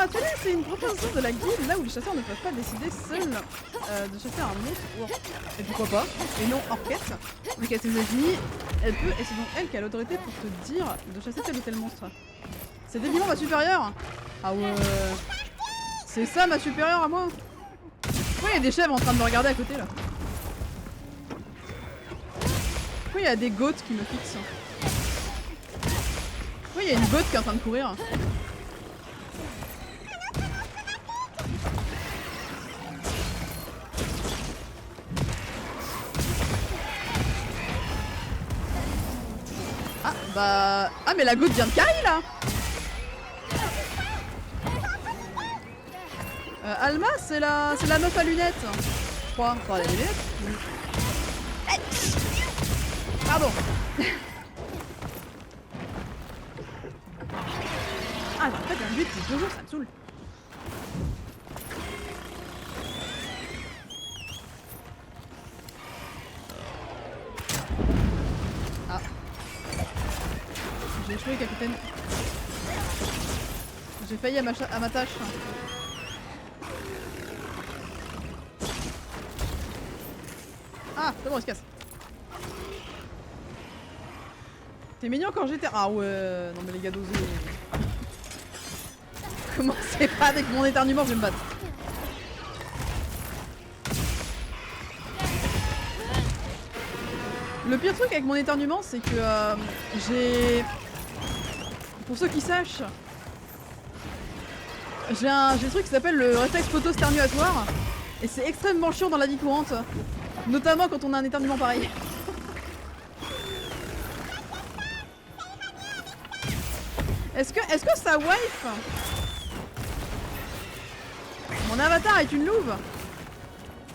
Ah, tu vois, c'est une proposition de la guilde là où les chasseurs ne peuvent pas décider seuls de chasser un monstre ou et pourquoi pas, et non Orquette, mais qu'à ses ennemis, elle peut, et c'est donc elle qui a l'autorité pour te dire de chasser tel ou tel monstre. C'est définitivement ma supérieure. Ah ouais, c'est ça ma supérieure à moi. Pourquoi il y a des chèvres en train de me regarder à côté là? Pourquoi il y a des goats qui me fixent? Pourquoi il y a une goat qui est en train de courir? Ah bah... Ah mais la goutte vient de Kai là. Alma c'est la meuf à lunettes, je crois. Enfin elle a des lunettes. Pardon. Ah en fait un but c'est 2 jours, ça me saoule. Ah. J'ai échoué, capitaine. J'ai failli à ma tâche. Ah, c'est bon, il se casse. T'es mignon quand j'étais... Ah ouais, non mais les gars d'osé. Commencez pas avec mon éternuement, je vais me battre. Le pire truc avec mon éternuement, c'est que j'ai... Pour ceux qui sachent, j'ai un truc qui s'appelle le réflexe photo-sternuatoire. Et c'est extrêmement chiant dans la vie courante. Notamment quand on a un éternuement pareil. Est-ce que ça wife? Mon avatar est une louve.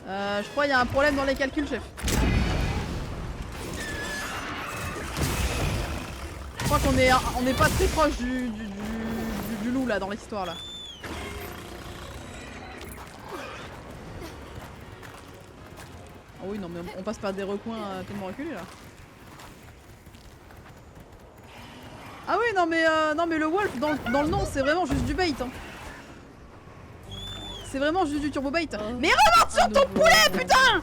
Je crois qu'il y a un problème dans les calculs, chef. Je crois qu'on est pas très proche du loup là dans l'histoire là. Oh oui non mais on passe par des recoins tellement reculés là. Ah oui non mais le wolf dans le nom c'est vraiment juste du bait hein. C'est vraiment juste du turbo bait. Mais remonte sur ton poulet putain.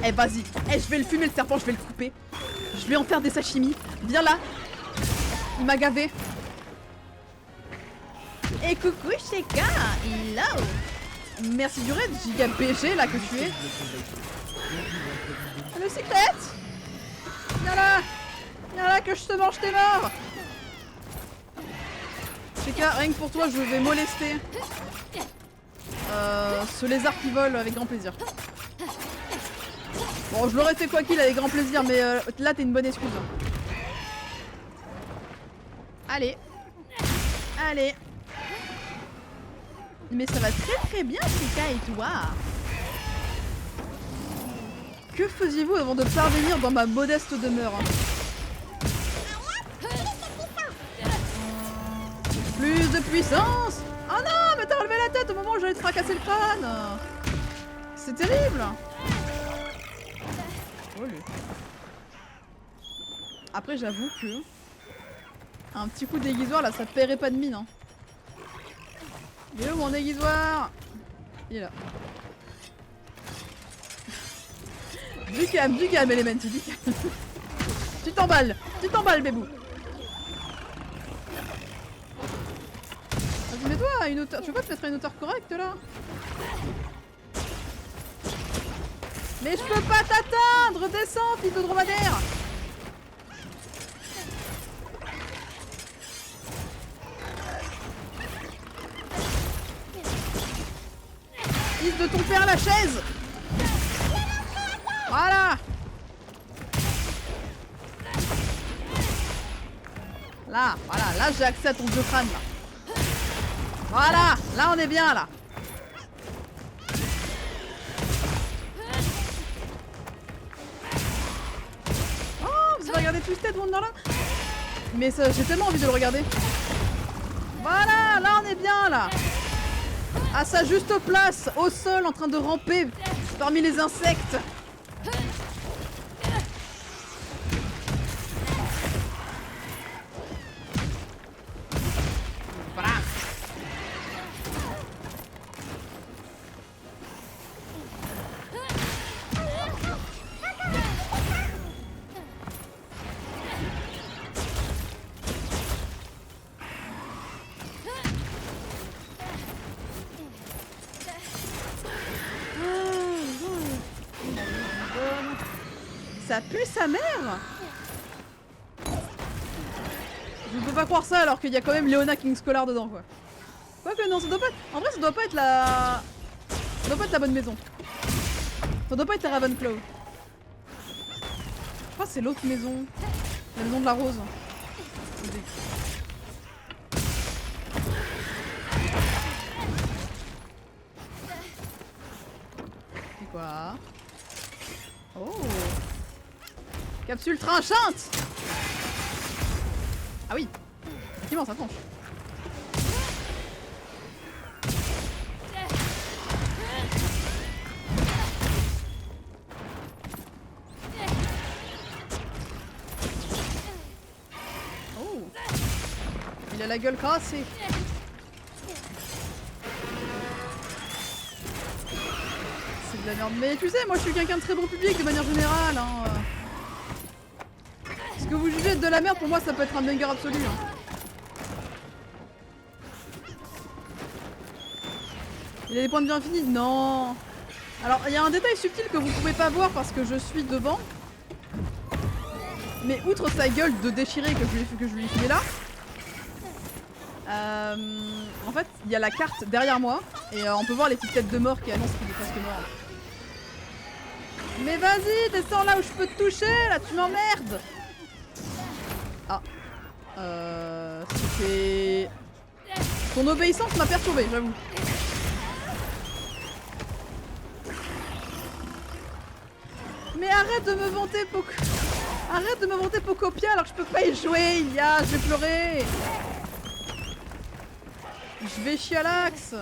Eh vas-y, je vais le fumer le serpent, je vais le couper. Je vais en faire des sashimi. Viens là. Il m'a gavé. Et coucou Sheka, hello. Merci du raid, giga BG là que tu es. Le secret. Viens là que je te mange tes morts. CK, rien que pour toi, je vais molester ce lézard qui vole avec grand plaisir. Bon, je l'aurais fait quoi qu'il avec grand plaisir, mais là t'es une bonne excuse. Allez. Allez. Mais ça va très bien, Chica et toi. Que faisiez-vous avant de parvenir dans ma modeste demeure? Plus de puissance. Oh non, mais t'as relevé la tête au moment où j'allais te fracasser le crâne. C'est terrible. Oh, lui. Après, j'avoue que un petit coup de déguisoir là, ça paierait pas de mine. Hein. Il est où mon déguisoir? Il est là. Du calme, Elementi, du calme. Tu t'emballes, bébou. Vas-y, mets-toi à une hauteur. Tu veux pas te mettre à une hauteur correcte là? Mais je peux pas t'atteindre. Descends, fils de dromadaire. Fils de ton père la chaise. Voilà. Là, voilà, là j'ai accès à ton vieux crâne là. Voilà, là on est bien là. Oh, vous avez regardé Twisted Wonderland? Mais j'ai tellement envie de le regarder. Voilà, là on est bien là. À sa juste place, au sol, en train de ramper parmi les insectes. Voilà. Ça pue sa mère. Je ne peux pas croire ça alors qu'il y a quand même Leona Kingscollar dedans quoi. Quoique non, ça doit pas être... En vrai ça doit pas être la... Ça doit pas être la bonne maison. Ça doit pas être la Ravenclaw. Je crois que c'est l'autre maison. La maison de la rose. C'est quoi? Oh. Capsule tranchante. Ah oui. Effectivement, ça tranche. Oh. Il a la gueule cassée. C'est de la merde. Mais tu sais, moi je suis quelqu'un de très bon public de manière générale. Hein. Ce que vous jugez de la merde, pour moi ça peut être un banger absolu. Hein. Il a des points de vie infinis? Non. Alors il y a un détail subtil que vous pouvez pas voir parce que je suis devant. Mais outre sa gueule de déchiré que je lui ai filé là, en fait il y a la carte derrière moi et on peut voir les petites têtes de mort qui annoncent qu'il est presque mort. Mais vas-y, descends là où je peux te toucher, là tu m'emmerdes. Ah. C'était... Ton obéissance m'a perturbé, j'avoue. Mais arrête de me vanter Arrête de me vanter Pocopia alors que je peux pas y jouer, Ilia, je vais pleurer. Je vais chialax.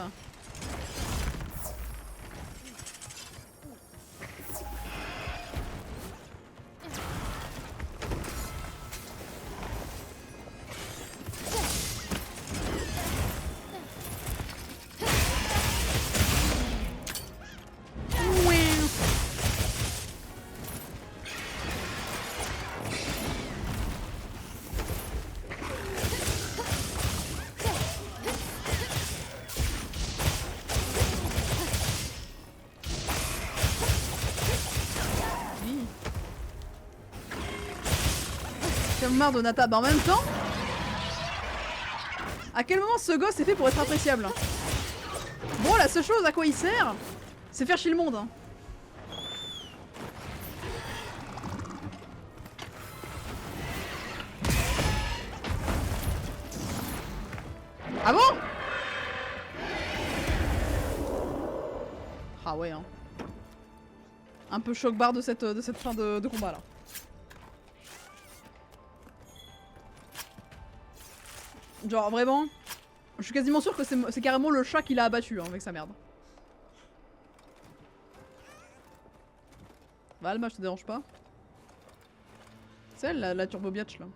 tellement marre de Nata. Bah en même temps... À quel moment ce gosse est fait pour être appréciable? Bon, la seule chose à quoi il sert, c'est faire chier le monde. Hein. Ah bon? Ah ouais hein. Un peu choc-barre de cette fin de combat là. Genre vraiment, je suis quasiment sûr que c'est carrément le chat qui l'a abattu hein, avec sa merde. Bah Alma, je te dérange pas? C'est elle la turbo biatch là.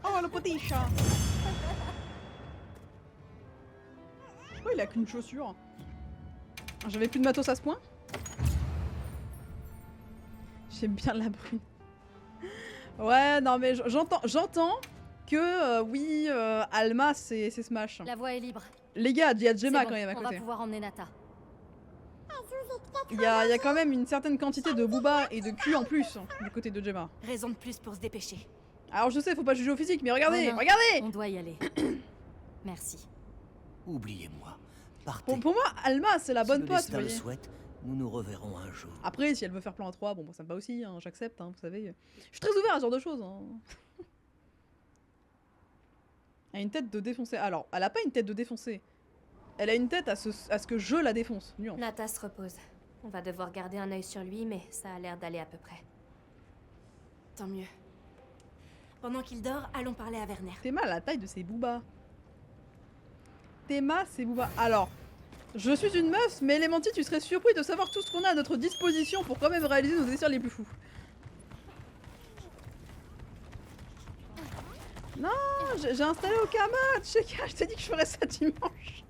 Oh le petit chat. Oh il a qu'une chaussure. J'avais plus de matos à ce point. J'aime bien la brune. Ouais non mais j'entends que oui Alma c'est Smash. La voie est libre. Les gars, il y a Gemma Bon, quand même à on côté. va pouvoir emmener Nata. Il y a quand même une certaine quantité de booba et de cul en plus du côté de Gemma. Raison de plus pour se dépêcher. Alors je sais, faut pas juger au physique, mais regardez, Oh non. regardez. On doit y aller. Merci. Oubliez-moi. Partez. Pour moi, Alma c'est la bonne si pote, le vous destin le voyez. souhaite, nous nous reverrons un jour. Après, si elle veut faire plan à 3, bon, ça me va aussi, hein, j'accepte, hein, vous savez. Je suis très ouvert à ce genre de choses. Hein. Elle a une tête de défoncer. Alors, elle a pas une tête de défoncer. Elle a une tête à ce que je la défonce. Nuance. Nata se repose. On va devoir garder un œil sur lui, mais ça a l'air d'aller à peu près. Tant mieux. Pendant qu'il dort, allons parler à Werner. Théma a la taille de ses boobas. Théma, c'est boobas. Alors, je suis une meuf, mais Elementy, tu serais surpris de savoir tout ce qu'on a à notre disposition pour quand même réaliser nos désirs les plus fous. Non, j'ai installé Okama, Tcheka, je t'ai dit que je ferais ça dimanche.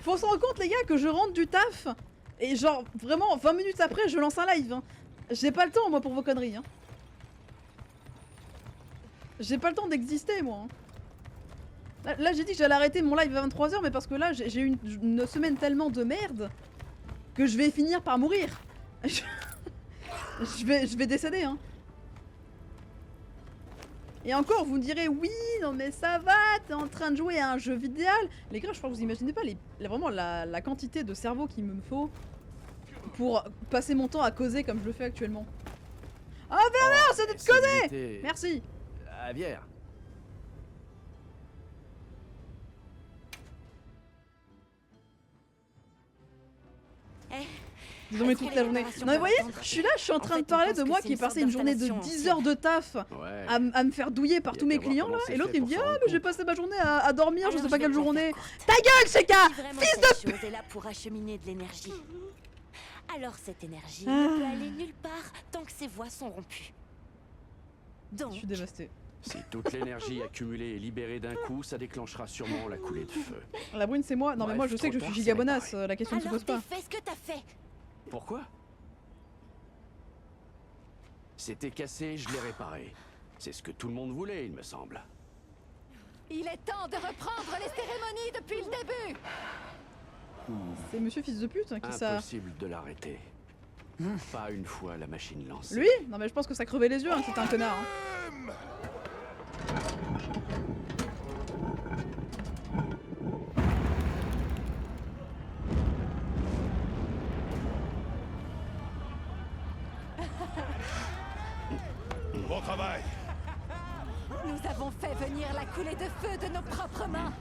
Faut se rendre compte les gars que je rentre du taf et genre vraiment 20 minutes après je lance un live. Hein. J'ai pas le temps moi pour vos conneries. Hein. J'ai pas le temps d'exister moi. Hein. Là j'ai dit que j'allais arrêter mon live à 23 h mais parce que là j'ai eu une semaine tellement de merde que je vais finir par mourir. je vais décéder hein. Et encore, vous me direz, oui, non mais ça va, t'es en train de jouer à un jeu vidéo. Les gars, je crois que vous imaginez pas vraiment la quantité de cerveau qu'il me faut pour passer mon temps à causer comme je le fais actuellement. Ah Werner, c'est de te causer. Merci. À bière. Ils ont mis toute la journée. Non mais vous voyez, je suis là, je suis en train de parler de moi qui ai passé une journée de 10 heures de taf à me faire douiller par tous mes clients là. Et l'autre il me dit ah mais j'ai passé ma journée à dormir, je sais pas quelle jour on est. Ta gueule Sheka, fils de pute. est là pour acheminer de l'énergie. Alors cette énergie ne peut aller nulle part tant que ses voies sont rompues. Donc, je suis dévastée. Si toute l'énergie accumulée est libérée d'un coup, ça déclenchera sûrement la coulée de feu. La brune c'est moi. Non mais moi je sais que je suis giga bonasse, la question ne se pose pas. Fais ce que t'as fait. Pourquoi? C'était cassé, je l'ai réparé. C'est ce que tout le monde voulait, il me semble. Il est temps de reprendre les cérémonies depuis le début. C'est monsieur fils de pute hein, qui ça... Impossible de l'arrêter. Pas une fois la machine lancée. Lui? Non mais je pense que ça crevait les yeux hein, c'était un connard. Hein. Bon travail. Nous avons fait venir la coulée de feu de nos propres mains.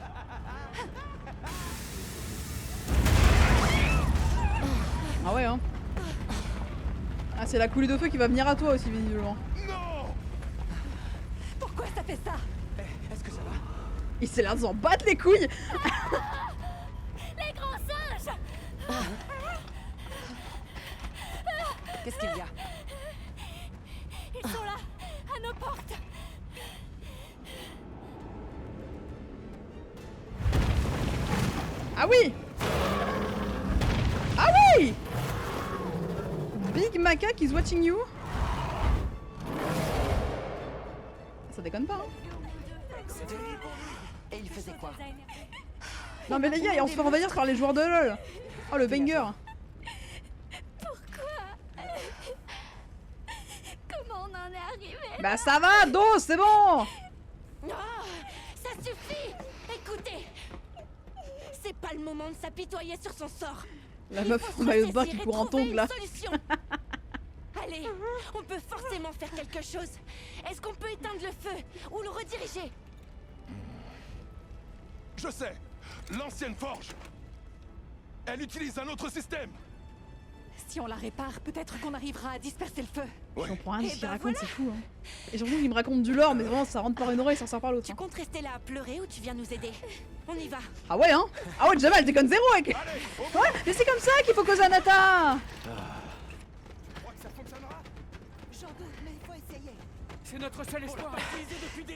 Ah ouais hein. Ah c'est la coulée de feu qui va venir à toi aussi visiblement. Non. Pourquoi ça fait ça? Est-ce que ça va? Il s'est l'air de s'en battre les couilles. Les grands singes. qu'est-ce qu'il y a? Ils sont là, à nos portes. Ah oui. Ah oui. Big Macaque is watching you. Ça déconne pas hein. Et il faisait quoi? Non mais les gars, on se fait envahir par les joueurs de LoL. Oh le banger. en est arrivé. Bah ça va, dos, c'est bon. Oh, ça suffit. Écoutez, c'est pas le moment de s'apitoyer sur son sort. La Il meuf faut en maillot de se bain saisir qui et court en trouver tongs là. une solution. Allez, on peut forcément faire quelque chose. Est-ce qu'on peut éteindre le feu ou le rediriger? Je sais. L'ancienne forge. Elle utilise un autre système. Si on la répare, peut-être qu'on arrivera à disperser le feu. Je comprends rien de ce qu'il ben raconte, voilà. c'est fou. Hein. Et surtout qu'il me raconte du lore, mais vraiment ça rentre par une oreille, ça sort par l'autre. Tu Hein. comptes rester là à pleurer ou tu viens nous aider? On y va. Ah ouais, hein. Ah ouais, Jamal, déconne zéro avec. Allez, Ouais, mais c'est comme ça qu'il faut causer Anata. tu crois que ça fonctionnera? J'en doute, mais il faut essayer. C'est notre seul espoir.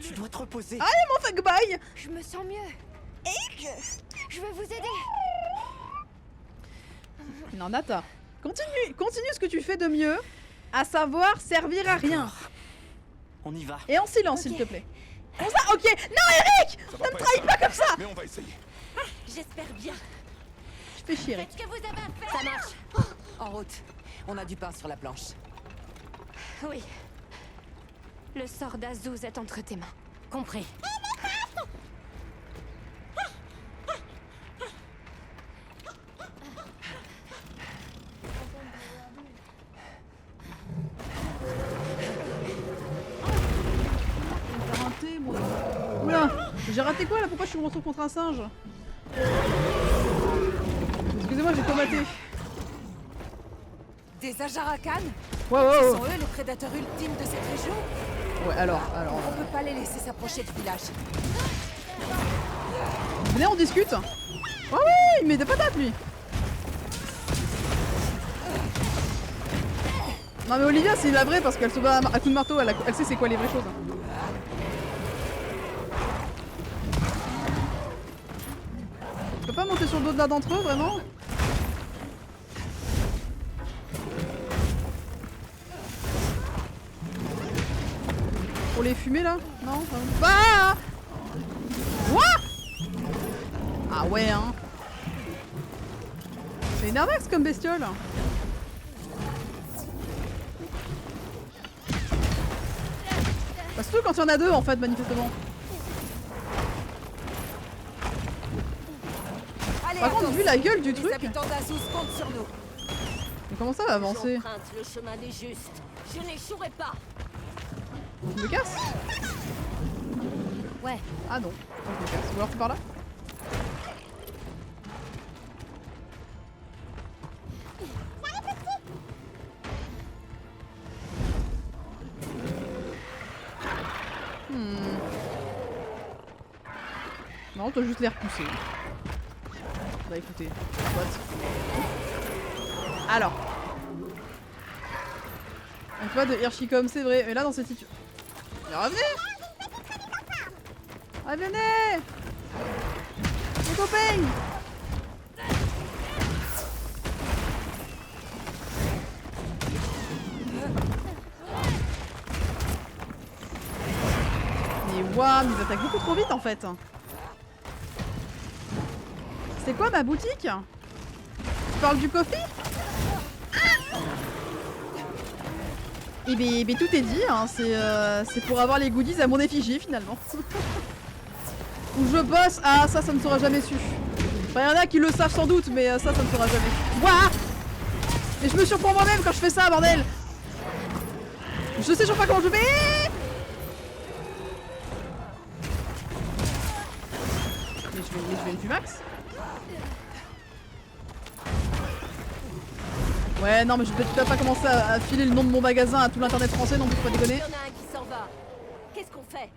Tu dois te reposer. Allez, mon fuckboy. Je me sens mieux. Et je vais vous aider. Non, Nata, continue ce que tu fais de mieux, à savoir servir à rien. On y va. Et en silence, s'il te plaît. Comme ça, ok. Non, Eric, Ça ne va me trahis pas comme ça. Mais on va essayer. J'espère bien. Je fais chier, Eric. Faites ce que vous avez à faire. Ça marche. En route. On a du pain sur la planche. Oui. Le sort d'Azuz est entre tes mains. Compris. J'ai raté, moi. Oula, j'ai raté quoi là? Pourquoi je me retrouve contre un singe? Excusez-moi, j'ai tomaté. Des Ajarakan? Ouais, ouais, Ce ouais. sont eux les prédateurs ultimes de cette région? Ouais, alors. On peut pas les laisser s'approcher du village. Venez, on discute. Oh oui, il met des patates lui. Non mais Olivia c'est la vraie parce qu'elle se bat à coups de marteau, elle sait c'est quoi les vraies choses. Je peux pas monter sur le dos de l'un d'entre eux vraiment? Pour les fumer là? Non? Bah! What? Ah ouais hein. C'est énervax comme bestiole. Bah surtout quand il y en a deux en fait manifestement. Allez, Par contre Athos, vu la gueule du les truc, habitants d'Azuz comptent sur nous. mais comment ça va avancer? J'emprunte le chemin des justes. Je n'échouerai pas. Je me casse? Ouais. Ah non, je me casse. Ou alors c'est par là? Non, t'as juste l'air poussé. Bah écoutez, what? Alors. On fait pas de Hirschi comme c'est vrai, mais là dans cette situation. Revenez! Revenez! Mon copain! Mais waouh, ils attaquent beaucoup trop vite en fait. C'est quoi ma boutique? Tu parles du coffee? Et ben tout est dit, hein. C'est pour avoir les goodies à mon effigie finalement. Où je bosse, ah ça ne sera jamais su. Enfin, y en a qui le savent sans doute, mais ça ne sera jamais. Ouah! Mais je me surprends moi-même quand je fais ça, bordel! Je sais toujours pas comment je fais! Mais je vais le max. Ouais, non, mais je vais peut-être pas commencer à filer le nom de mon magasin à tout l'internet français, non plus, faut pas déconner. Il y en a un qui s'en va. Qu'est-ce qu'on fait?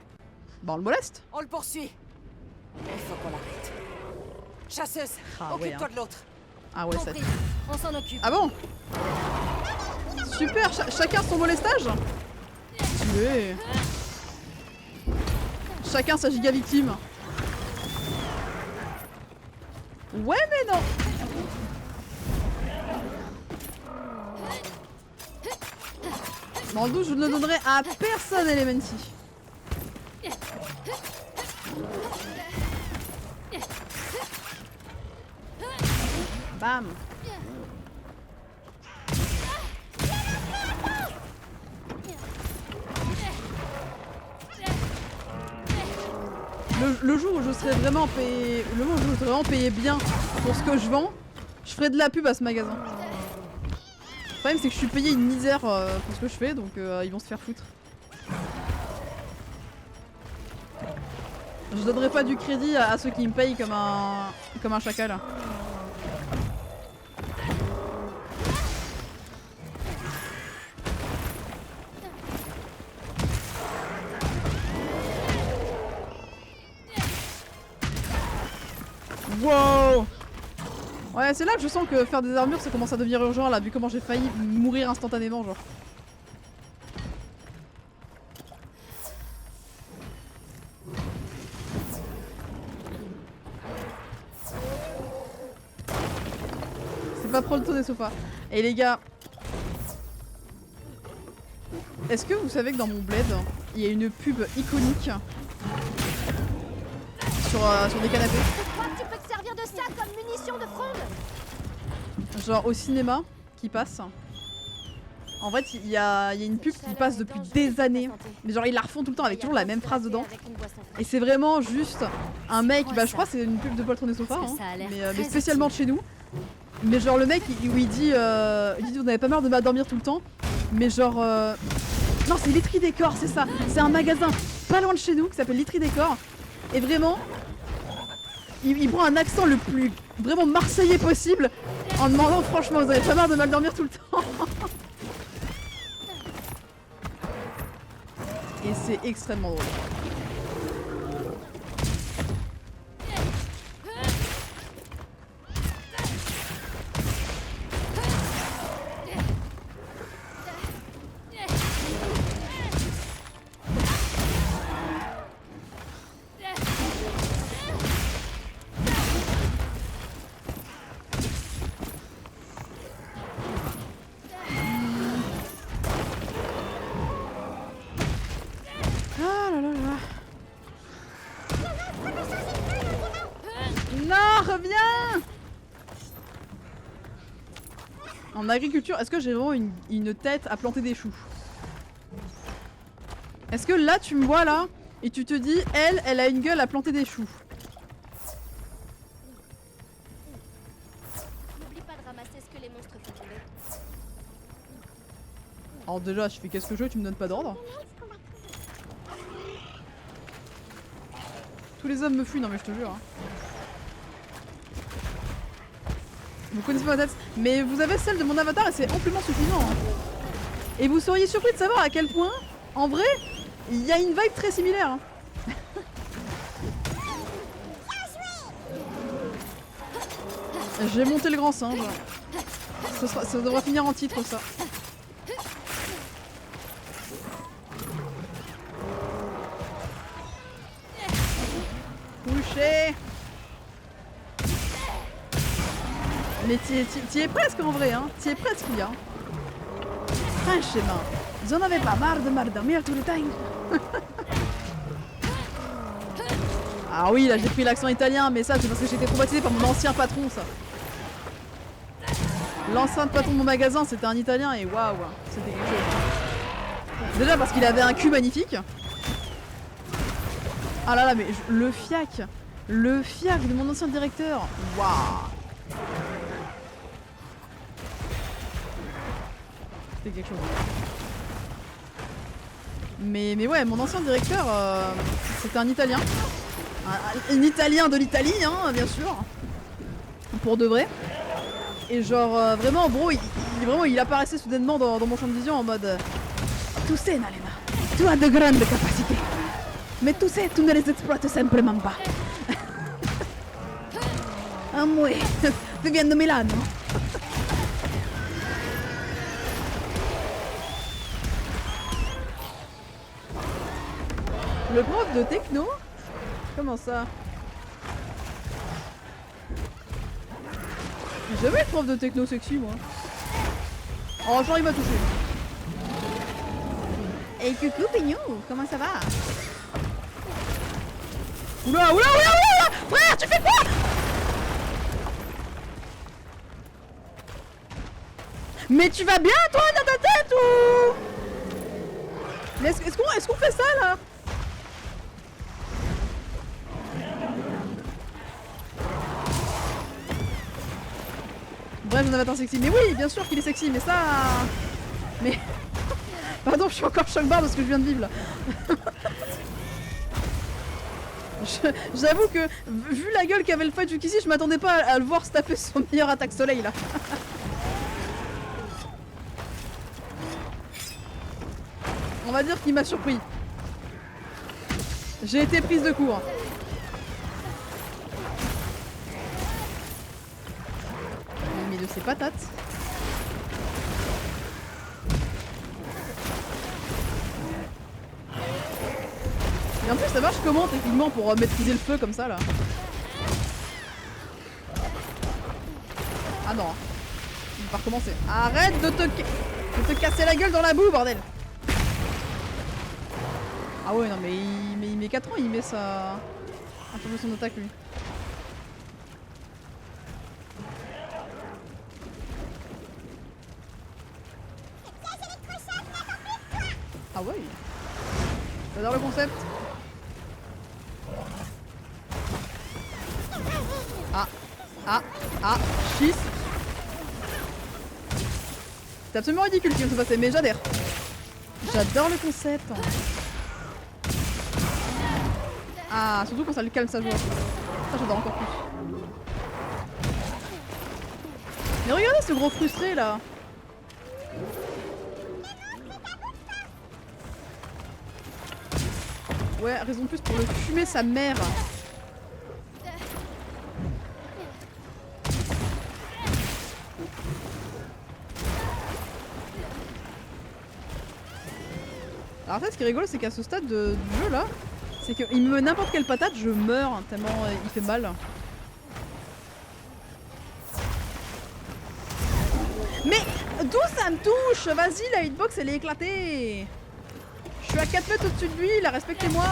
Bah, on le moleste. On le poursuit. Il faut qu'on l'arrête. Chasseuse, Ah ouais, occupe-toi hein. de l'autre. Ah ouais, ça. Compris. On s'en occupe. Ah bon? Super, chacun son molestage? Tué. Chacun sa giga victime. Ouais, mais non. Dans le doute, je ne le donnerai à personne, Elementi. Bam. le jour où je serai vraiment payé, le jour où je serai vraiment payé bien pour ce que je vends, je ferai de la pub à ce magasin. Le problème c'est que je suis payé une misère pour ce que je fais, donc ils vont se faire foutre. Je donnerai pas du crédit à ceux qui me payent comme un chacal. Wow! Ouais, c'est là que je sens que faire des armures ça commence à devenir urgent là, vu comment j'ai failli mourir instantanément, genre. C'est pas trop le tour des sofas. Et les gars, est-ce que vous savez que dans mon bled, il y a une pub iconique sur des canapés? Je crois que tu peux te servir de ça comme munition de fronde. Genre au cinéma qui passe. En fait, il y a une pub qui passe depuis des années. Mais genre ils la refont tout le temps avec toujours la même phrase dedans. Et c'est vraiment juste un mec, bah je crois que c'est une pub de Poltron et Sofa, hein, mais spécialement de chez nous. Mais genre le mec où il dit vous n'avez pas marre de m'endormir tout le temps. Mais genre non, c'est Litry Décor, c'est ça. C'est un magasin pas loin de chez nous qui s'appelle Litry Décor. Et vraiment il prend un accent le plus vraiment marseillais possible en demandant franchement vous avez pas marre de mal dormir tout le temps. Et c'est extrêmement drôle. En agriculture, est-ce que j'ai vraiment une tête à planter des choux? Est-ce que là tu me vois là et tu te dis elle a une gueule à planter des choux? N'oublie pas de ramasser ce que les monstres font tomber. Alors déjà je fais qu'est-ce que je veux, tu me donnes pas d'ordre. Tous les hommes me fuient, non mais je te jure. Hein. Vous connaissez pas ma tête, mais vous avez celle de mon avatar et c'est amplement suffisant. Hein. Et vous seriez surpris de savoir à quel point, en vrai, il y a une vibe très similaire. Hein. J'ai monté le grand singe. Ça devra finir en titre ça. Couché. Mais t'y es presque en vrai, hein. T'y es presque, là. Franchement, j'en avais pas marre de m'endormir tout le temps. Ah oui, là j'ai pris l'accent italien, mais ça c'est parce que j'étais traumatisée par mon ancien patron, ça. L'ancien patron de mon magasin, c'était un italien et waouh, c'était quelque chose. Déjà parce qu'il avait un cul magnifique. Ah là là, mais le fiac de mon ancien directeur, waouh. C'était quelque chose. Mais ouais, mon ancien directeur, c'était un Italien. Un Italien de l'Italie, hein, bien sûr. Pour de vrai. Et genre, vraiment, bro, il apparaissait soudainement dans mon champ de vision en mode... Tu sais, Nalena, tu as de grandes capacités. Mais tu sais, tu ne les exploites simplement pas. Ah, moi, tu viens de Milano. Le prof de techno? Comment ça? J'ai jamais eu de prof de techno sexy moi. Oh genre il m'a touché. Hey coucou Pignou, comment ça va? Oula oula oula oula! Frère tu fais quoi? Mais tu vas bien toi dans ta tête ou? Mais est-ce qu'on fait ça là? vrai Jonathan sexy. Mais oui, bien sûr qu'il est sexy, mais ça... Mais... Pardon, je suis encore choc-barre de ce que je viens de vivre là. J'avoue que, vu la gueule qu'avait le fight jusqu'ici, je m'attendais pas à le voir se taper son meilleur attaque soleil là. On va dire qu'il m'a surpris. J'ai été prise de court. Il met de ses patates. Et en plus ça marche comment techniquement pour maîtriser le feu comme ça là? Ah non. Il va recommencer. Arrête de te casser la gueule dans la boue bordel. Ah ouais non mais il met 4 ans, il met sa... Un peu son attaque lui. Ah ouais. J'adore le concept. Schiste. C'est absolument ridicule ce qui vient de se passer, mais j'adhère. J'adore le concept. Ah, surtout quand ça le calme sa joie. Ça, j'adore encore plus. Mais regardez ce gros frustré là. Ouais, raison de plus pour le fumer sa mère. Alors en fait, ce qui est rigolo, c'est qu'à ce stade du jeu là, c'est qu'il me met n'importe quelle patate, je meurs hein, tellement il fait mal. Mais d'où ça me touche? Vas-y, la hitbox elle est éclatée. Je suis à 4 mètres au-dessus de lui, là, respectez-moi.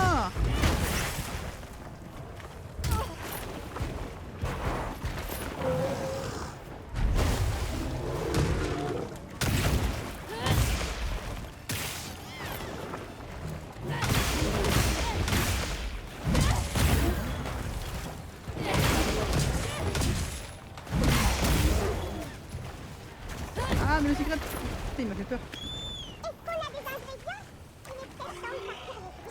Ah, mais le secret... Putain, il m'a fait peur.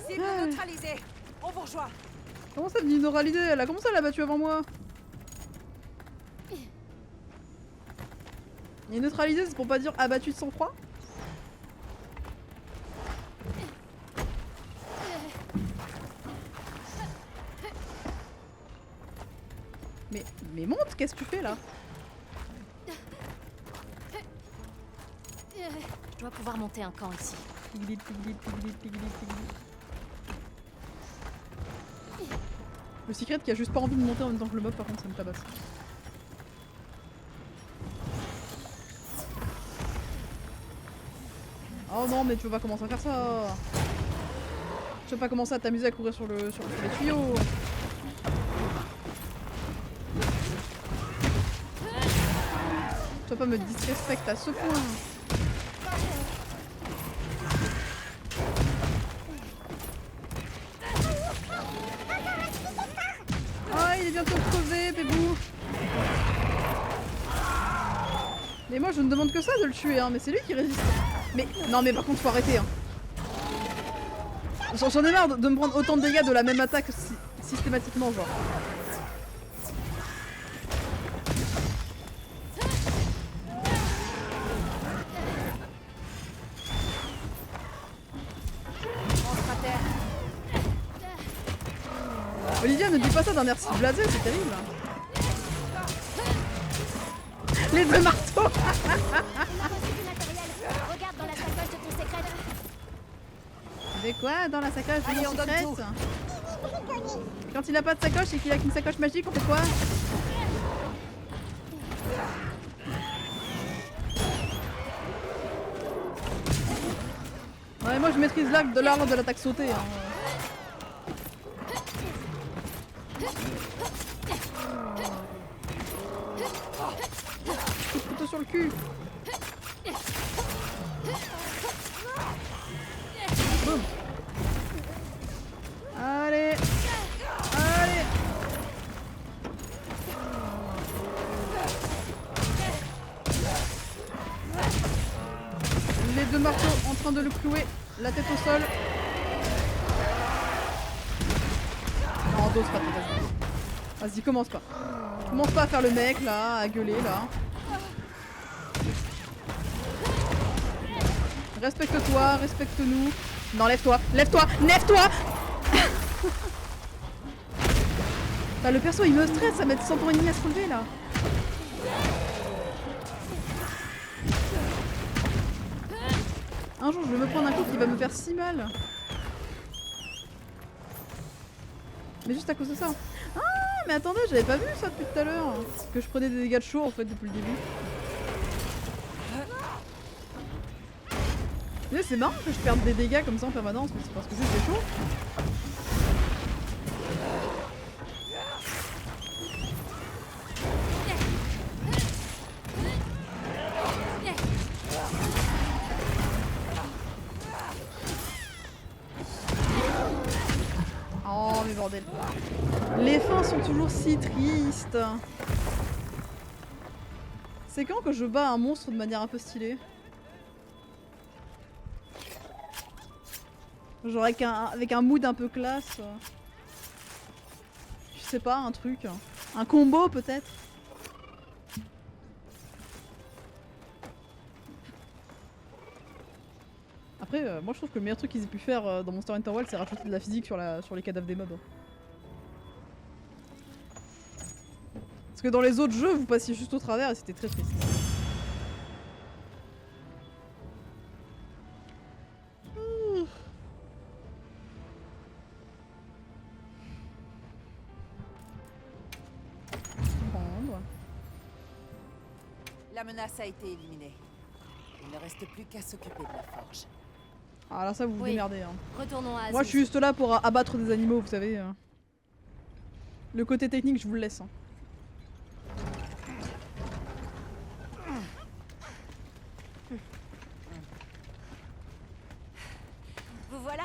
Cible neutralisée. On vous rejoint. Comment ça, neutralisée? Elle a commencé à la battu avant moi. Et neutralisée, c'est pour pas dire abattu de sang-froid? Mais monte, qu'est-ce que tu fais là? Je dois pouvoir monter un camp ici. Le secret qui a juste pas envie de monter en même temps que le mob, par contre ça me tabasse. Oh non mais tu veux pas commencer à faire ça. Tu veux pas commencer à t'amuser à courir sur les tuyaux. Tu vas pas me disrespecter à ce point. Ah, il est bientôt crevé, Pébou. Mais moi je ne demande que ça de le tuer, hein, mais c'est lui qui résiste. Mais non mais par contre faut arrêter. Hein. J'en ai marre de me prendre autant de dégâts de la même attaque systématiquement genre. Olivia, ne dis pas ça d'un air si blasé, c'est terrible. Les deux marteaux. Regarde dans la sacoche de ton secret. Mais quoi dans la sacoche de Allez, mon on donne secret? tout. Quand il a pas de sacoche et qu'il a qu'une sacoche magique, on fait quoi? Ouais, moi je maîtrise l'art de l'attaque sautée. Hein. Coup de couteau sur le cul. Boum. Allez. Allez. les deux marteaux en train de le clouer, la tête au sol. Non, dose pas, vas-y. Vas-y, commence pas. Commence pas à faire le mec là, à gueuler là. Respecte-toi, respecte-nous. Non, lève-toi, lève-toi, lève-toi. Bah, le perso il me stresse, ça met 100 ans et demi à se relever là. Un jour je vais me prendre un coup qui va me faire si mal. Mais juste à cause de ça. Ah mais attendez, j'avais pas vu ça depuis tout à l'heure. Que je prenais des dégâts de chaud en fait depuis le début. Mais c'est marrant que je perde des dégâts comme ça en permanence, mais c'est parce que juste j'ai chaud. Oh mais bordel. Les fins sont toujours si tristes. C'est quand que je bats un monstre de manière un peu stylée? Genre avec un mood un peu classe. Je sais pas, un truc. Un combo peut-être. Après, moi je trouve que le meilleur truc qu'ils aient pu faire dans Monster Hunter World, c'est rajouter de la physique sur les cadavres des mobs. Parce que dans les autres jeux, vous passiez juste au travers et c'était très triste. La menace a été éliminée. Il ne reste plus qu'à s'occuper de la forge. Ah là ça vous vous démerdez. Hein. Retournons à Azuz. Moi je suis juste là pour abattre des animaux, vous savez. Le côté technique je vous le laisse. Hein. Vous voilà.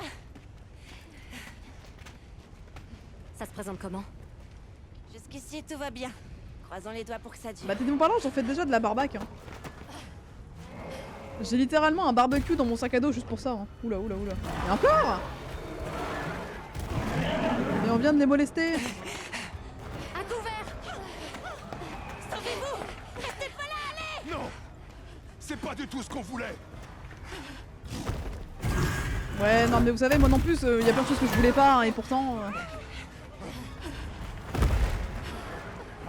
Ça se présente comment? Jusqu'ici tout va bien. Croisons les doigts pour que ça dure. Bah techniquement parlant, j'en fais déjà de la barbaque. Hein. J'ai littéralement un barbecue dans mon sac à dos juste pour ça. Hein. Oula oula oula. Et encore. Et on vient de les molester. À couvert. Sauvez-vous. Restez pas là, allez. Non. C'est pas du tout ce qu'on voulait. Ouais non mais vous savez moi non plus, y a plein de choses que je voulais pas hein, et pourtant...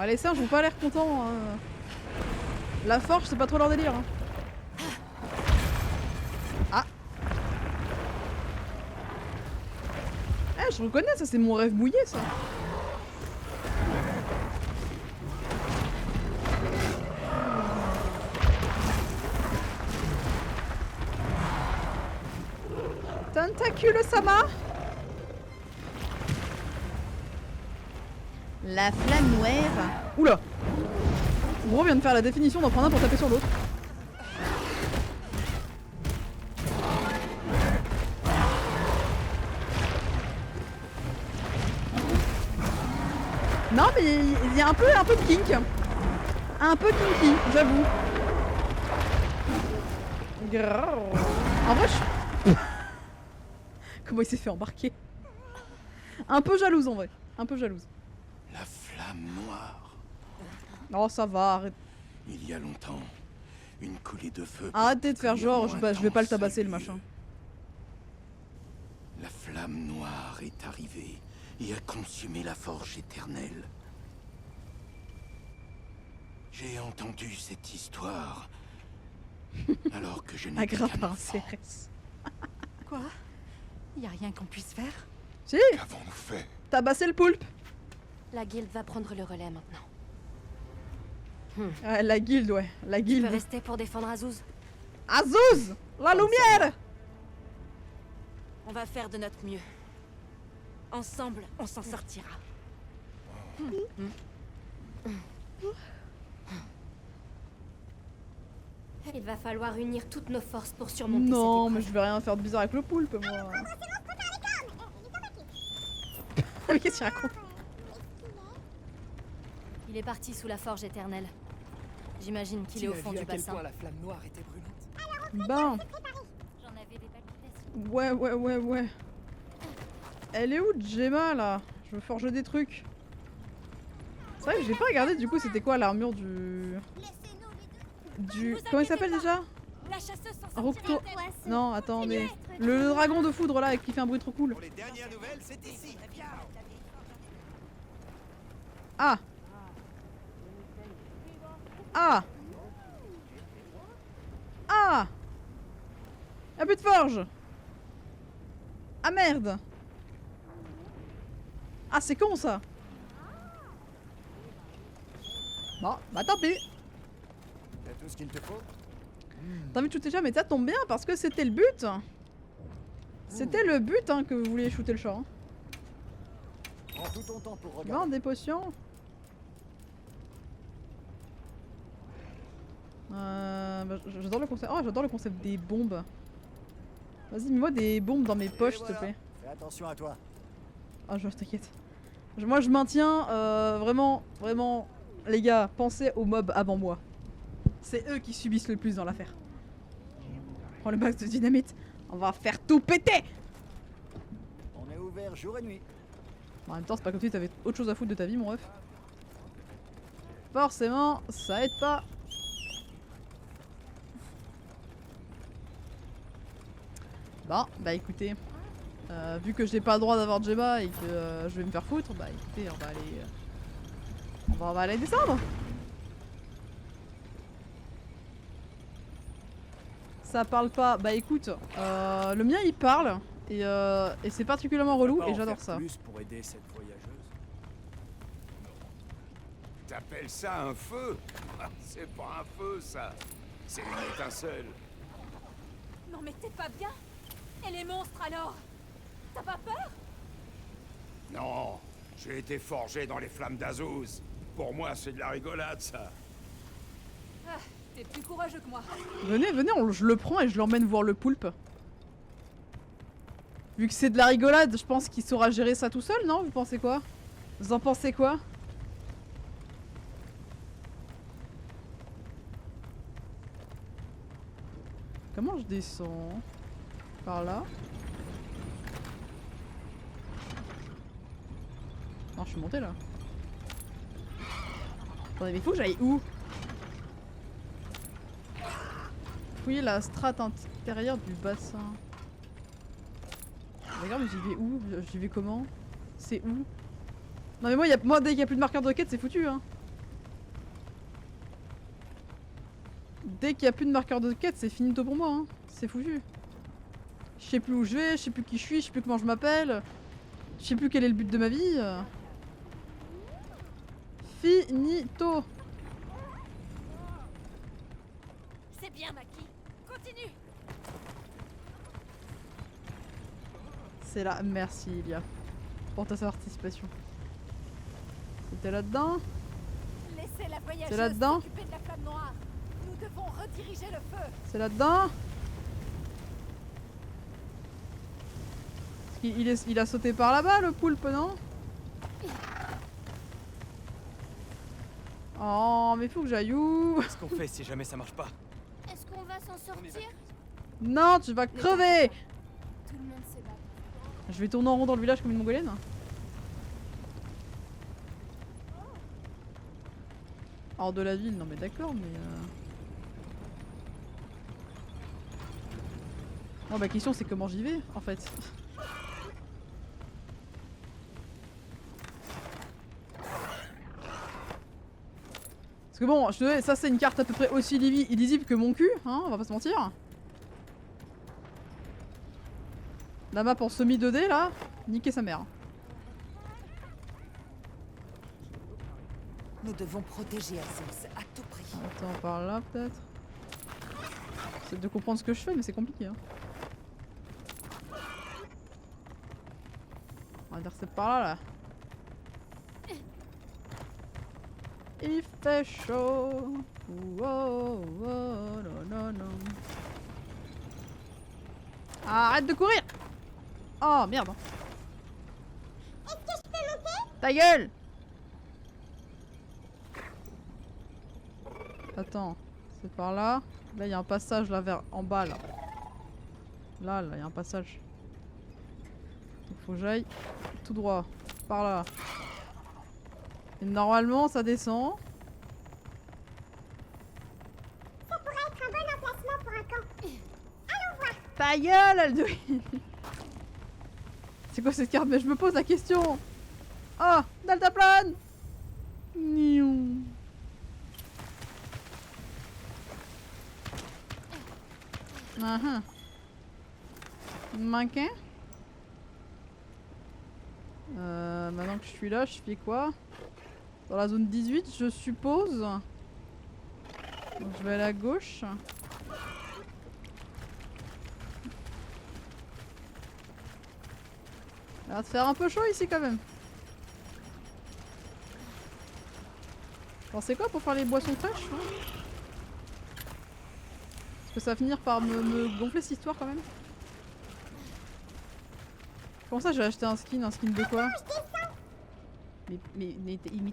Ah, les singes ont pas l'air contents. Hein. La forge c'est pas trop leur délire. Hein. Ah. Eh je reconnais ça, c'est mon rêve mouillé ça. Tentacule Sama. La flamme noire. Oula. Gros vient de faire la définition d'en prendre un pour taper sur l'autre. Non mais il y a un peu de kink. Un peu kinky, j'avoue. En vrai je... Comment il s'est fait embarquer? Un peu jalouse en vrai. Un peu jalouse. La flamme noire. Oh ça va, arrête. Il y a longtemps, une coulée de feu. Arrêtez de faire genre, je vais pas le tabasser le machin. La flamme noire est arrivée et a consumé la forge éternelle. J'ai entendu cette histoire alors que je n'étais qu'un par un enfant. CRS. Quoi? Y a rien qu'on puisse faire? Si. Qu'avons-nous fait? Tabasser le poulpe. La guilde va prendre le relais maintenant. La guilde, ouais. La Tu guilde. peux rester pour défendre Azuz. Azuz! La lumière! On va faire de notre mieux. Ensemble, on s'en sortira. Il va falloir unir toutes nos forces pour surmonter Non, cette mais épreuve. je vais rien faire de bizarre avec le poulpe, moi. Mais qu'est-ce qu'il raconte? Il est parti sous la forge éternelle. J'imagine qu'il est au fond du bassin. la flamme noire était brûlante? Ben. Ouais. Elle est où Gemma là? Je veux forger des trucs. C'est vrai que j'ai pas regardé du coup c'était quoi l'armure du... Comment il s'appelle déjà? La chasseuse s'en Rocto... sortira. Non attends mais... Le dragon de foudre là qui fait un bruit trop cool. Pour les dernières nouvelles, c'est ici. Ah! Ah! Ah! Y'a plus de forge! Ah merde! Ah c'est con ça! Bon, bah tant pis! T'as tout ce qu'il te faut? T'as envie de shooter le chat, mais ça tombe bien parce que c'était le but! C'était le but hein, que vous vouliez shooter le chat. Hein. Prends tout ton temps pour regarder. Vends des potions. J'adore le concept. Oh, j'adore le concept des bombes. Vas-y, mets-moi des bombes dans mes poches, s'il te plaît. Fais attention à toi. Ah, t'inquiète. Moi, je maintiens vraiment, les gars, pensez aux mobs avant moi. C'est eux qui subissent le plus dans l'affaire. Prends le max de dynamite. On va faire tout péter. On est ouvert jour et nuit. En même temps, c'est pas comme si t'avais autre chose à foutre de ta vie, mon ref. Forcément, ça aide pas. Bon, bah écoutez, vu que j'ai pas le droit d'avoir Gemma et que je vais me faire foutre, bah écoutez, on va aller descendre. Ça parle pas, bah écoute, le mien il parle et c'est particulièrement relou et j'adore ça. Plus pour aider cette voyageuse. T'appelles ça un feu? C'est pas un feu ça, c'est une étincelle. Non mais t'es pas bien? Et les monstres alors? T'as pas peur? Non, j'ai été forgé dans les flammes d'Azuz. Pour moi, c'est de la rigolade ça. Ah, t'es plus courageux que moi. Venez, je le prends et je l'emmène voir le poulpe. Vu que c'est de la rigolade, je pense qu'il saura gérer ça tout seul, non? Vous pensez quoi? Vous en pensez quoi? Comment je descends? Par là? Non, je suis montée là. Attendez, mais il faut que j'aille où? Fouiller la strate intérieure du bassin. D'accord, mais j'y vais où? J'y vais comment? C'est où? Non mais moi dès qu'il y a plus de marqueur de quête, c'est foutu hein. Dès qu'il y a plus de marqueur de quête, c'est finito pour moi hein. C'est foutu. Je sais plus où je vais, je sais plus qui je suis, je sais plus comment je m'appelle. Je sais plus quel est le but de ma vie. Finito. C'est bien, Maki. Continue. C'est là. Merci Ilia pour ta participation. C'était là-dedans? Laissez la voyageuse C'est là-dedans? s'occuper de la flamme noire. Nous devons rediriger le feu. C'est là-dedans? Il a sauté par là-bas le poulpe, non? Oh, mais faut que j'aille où? Qu'est-ce qu'on fait si jamais ça marche pas? Est-ce qu'on va s'en sortir? Non, tu vas crever! Tout le monde se bat. Je vais tourner en rond dans le village comme une mongolienne. Hors de la ville, non mais d'accord, mais... Non, ma question c'est comment j'y vais, en fait. Parce que bon, je te dis, ça c'est une carte à peu près aussi illisible que mon cul, hein, on va pas se mentir. La map en semi 2D là, niquer sa mère. Nous devons protéger Azuz à tout prix. Attends, par là peut-être. J'essaie de comprendre ce que je fais, mais c'est compliqué. Hein. On va dire que c'est par là, là. Il fait chaud. Wow, wow, non, non, non. Arrête de courir! Oh merde! Est-ce que je peux monter? Ta gueule! Attends, c'est par là. Là, il y a un passage là vers en bas là. Là, il y a un passage. Donc faut que j'aille tout droit. Par là. Et normalement, ça descend. Ça pourrait être un bon emplacement pour un camp. Allons voir. Ta gueule, Alduin. C'est quoi cette carte? Mais je me pose la question. Oh, deltaplane. Niou. Manquin. Maintenant que je suis là, je fais quoi? Dans la zone 18, je suppose. Donc je vais aller à gauche. Il va te faire un peu chaud ici quand même. Alors c'est quoi pour faire les boissons fraîches hein? Est-ce que ça va finir par me gonfler cette histoire quand même? Comment ça j'ai acheté un skin de quoi? Mais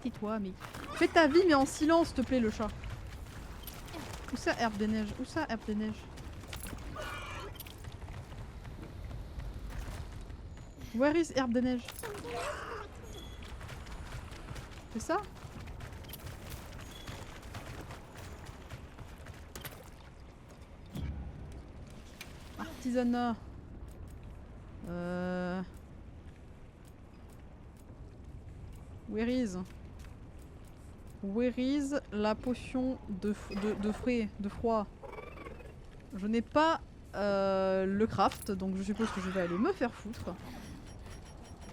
tais-toi, mais... Fais ta vie mais en silence s'il te plaît le chat. Où ça herbe des neiges? Où ça herbe des neiges? Where is herbe des neiges? C'est ça? Artisanat. Where is la potion de froid? Je n'ai pas le craft, donc je suppose que je vais aller me faire foutre.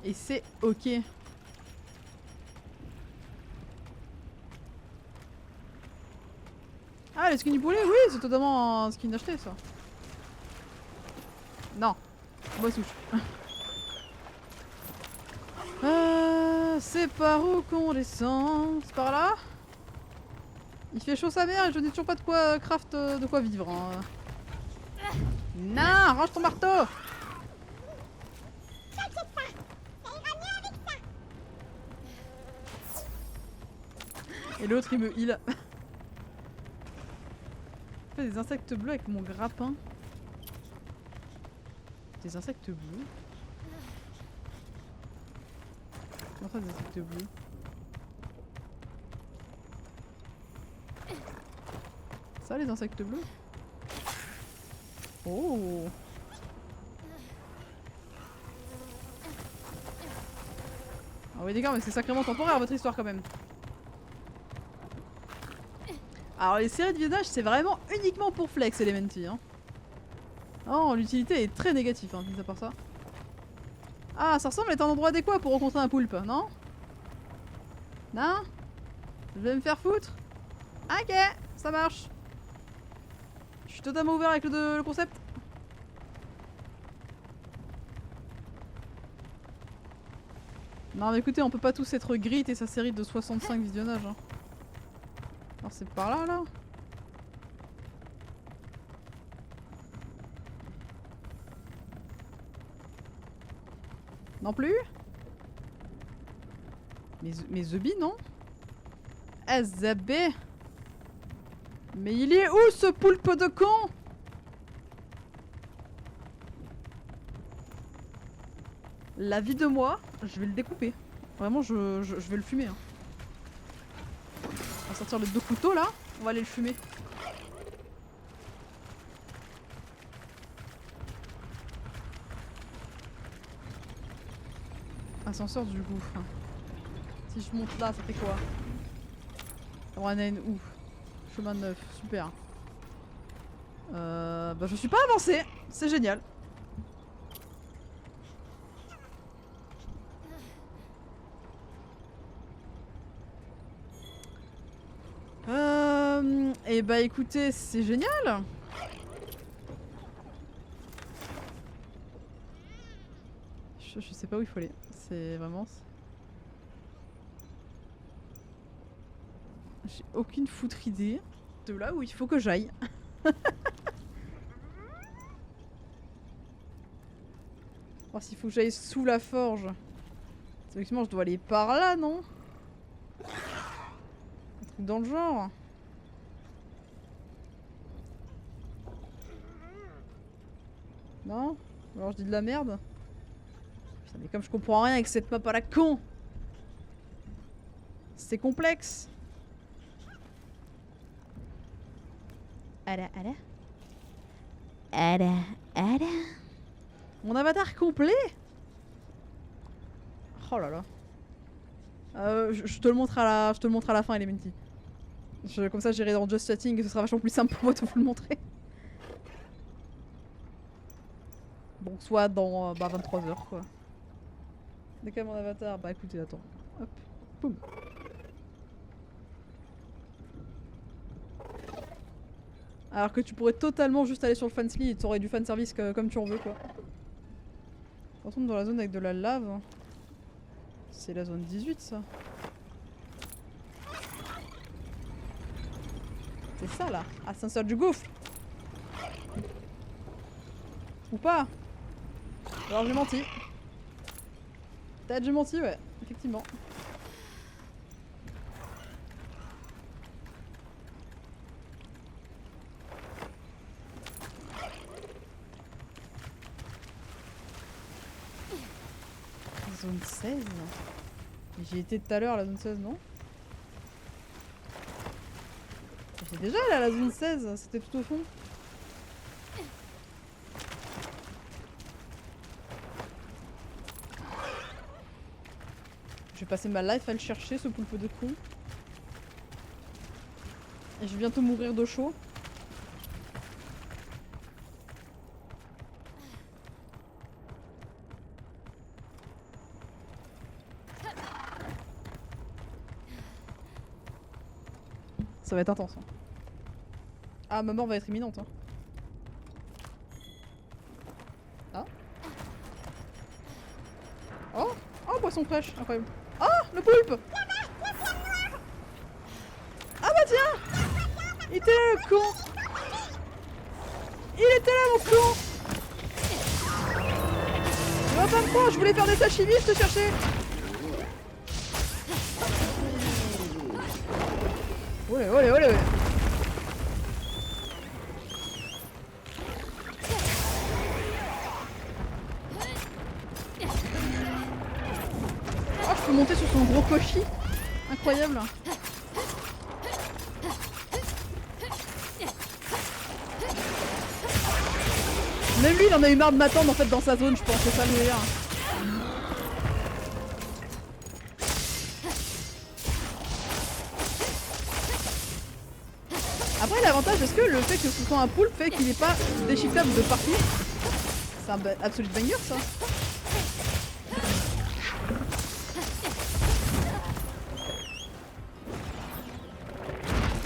Et c'est ok. Ah, le skin du poulet, oui, c'est totalement un skin acheté ça. Non, moi souche. C'est par où qu'on descend? C'est par là? Il fait chaud sa mère et je n'ai toujours pas de quoi craft, de quoi vivre. Hein. Non, range ton marteau! T'inquiète pas, ça ira mieux avec ça. Et l'autre il me heal. Je fais des insectes bleus avec mon grappin. Des insectes bleus? Comment ça des insectes bleus? Ça les insectes bleus? Oh! Ah oui d'accord mais c'est sacrément temporaire votre histoire quand même. Alors les séries de visionnage c'est vraiment uniquement pour flex Elementi hein. Oh l'utilité est très négative hein, mis à part ça. Ah ça ressemble à être un endroit adéquat pour rencontrer un poulpe, non? Non? Je vais me faire foutre? Ok, ça marche. Je suis totalement ouvert avec le concept. Non mais écoutez on peut pas tous être Grit et sa série de 65 visionnages hein. Alors c'est par là là? Non plus? Mais The Bee non? Ah Zabé! Mais il est où ce poulpe de con? La vie de moi, je vais le découper. Vraiment je vais le fumer hein. On va sortir les deux couteaux là, on va aller le fumer. Ascenseur du gouffre. Si je monte là, ça fait quoi? Ronen, ouf. Chemin neuf, super. Bah je suis pas avancée, c'est génial. Et bah écoutez, c'est génial. Je sais pas où il faut aller. C'est vraiment... J'ai aucune foutre idée de là où il faut que j'aille. Voir s'il faut que j'aille sous la forge. Effectivement, je dois aller par là, non? Un truc dans le genre. Non? Alors je dis de la merde? Putain, mais comme je comprends rien avec cette map à la con! C'est complexe! Mon avatar complet? Oh là là. Je te le montre à la fin, Elementi. Comme ça j'irai dans Just Chatting et ce sera vachement plus simple pour moi de vous le montrer. Bon, soit dans 23h quoi. Dès qu'il y a mon avatar, bah écoutez, attends. Hop, boum. Alors que tu pourrais totalement juste aller sur le fansly et t'aurais du fanservice comme tu en veux quoi. On tombe dans la zone avec de la lave. C'est la zone 18 ça. C'est ça là, ascenseur du gouffre. Ou pas. Alors j'ai menti. Peut-être j'ai menti, ouais, effectivement. Zone 16. J'y étais tout à l'heure la zone 16, non? J'étais déjà là la zone 16, c'était tout au fond. Je vais passer ma life à le chercher ce poulpe de con. Et je vais bientôt mourir de chaud. Ça va être intense. Hein. Ah, ma mort va être imminente. Hein. Ah. Oh. Oh, poisson fraîche, incroyable. Oh, le poulpe. Ah bah tiens. Il était là le con. Il était là mon con. Tu vas pas me prendre, je voulais faire des sashimi, je te cherchais. Olé, olé, olé, olé. Oh, je peux monter sur son gros cochi. Incroyable. Même lui, il en a eu marre de m'attendre en fait dans sa zone, je pense, c'est ça le meilleur. Après l'avantage, est-ce que le fait que ce soit un poulpe fait qu'il n'est pas déchiffrable de partout? C'est un absolu banger ça.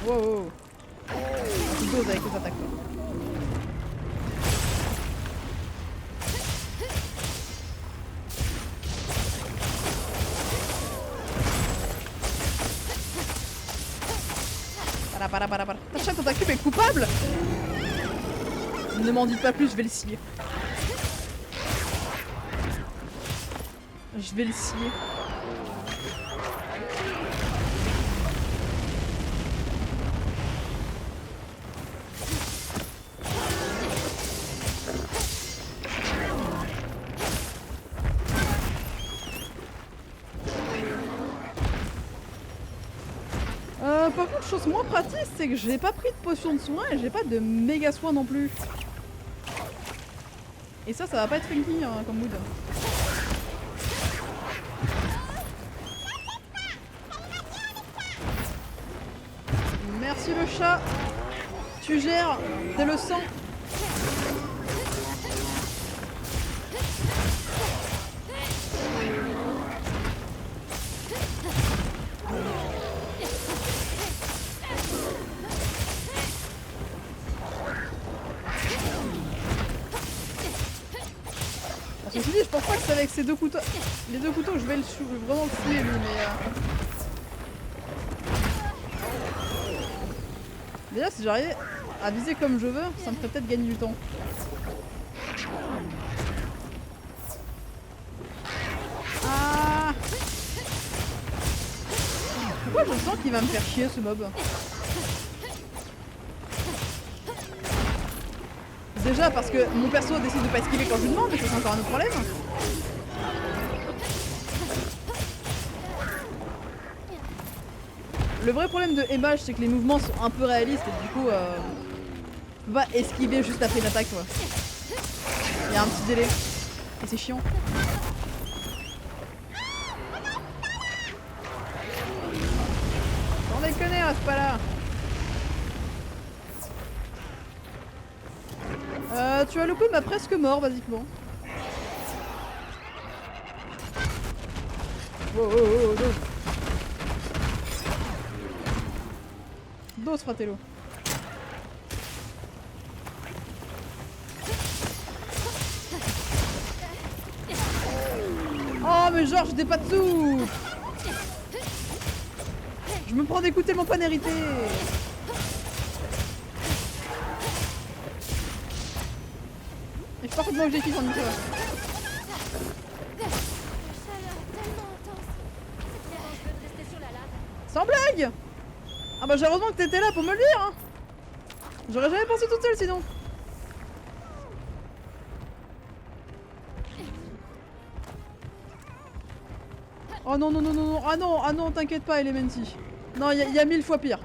Wow, wow. Il dose avec les attaques quoi. Para. Ta chatte, ta cube est coupable. Ne m'en dites pas plus, je vais le scier. Je vais le scier. Par contre, chose moins pratique, c'est que j'ai pas pris de potion de soin et j'ai pas de méga soin non plus. Et ça va pas être funky hein, comme mood. Merci le chat. Tu gères, t'es le sang. Ceci dit, je pense pas que c'est avec ces deux couteaux. Les deux couteaux que je vais vraiment le fouler lui, mais. Déjà, si j'arrivais à viser comme je veux, ça me ferait peut-être gagner du temps. Ah! Pourquoi je sens qu'il va me faire chier ce mob? Déjà parce que mon perso décide de pas esquiver quand je lui demande, mais ça c'est encore un autre problème. Le vrai problème de Emage, c'est que les mouvements sont un peu réalistes et du coup, tu peux pas esquiver juste après une attaque, quoi. Il y a un petit délai. Et c'est chiant. On déconne, reste pas là. Tu as loupé ma presque mort, basiquement. Oh, oh, oh, dos. Dos, fratello. Oh, mais genre, j'ai pas de sous. Je me prends des coups tellement pas mérités. Et je suis parfaitement objectif en une fois. Sans blague. Ah bah heureusement que t'étais là pour me le dire hein. J'aurais jamais pensé toute seule sinon. Oh non non non non non. Ah non t'inquiète pas Elementi. Non il y a 1000 fois pire.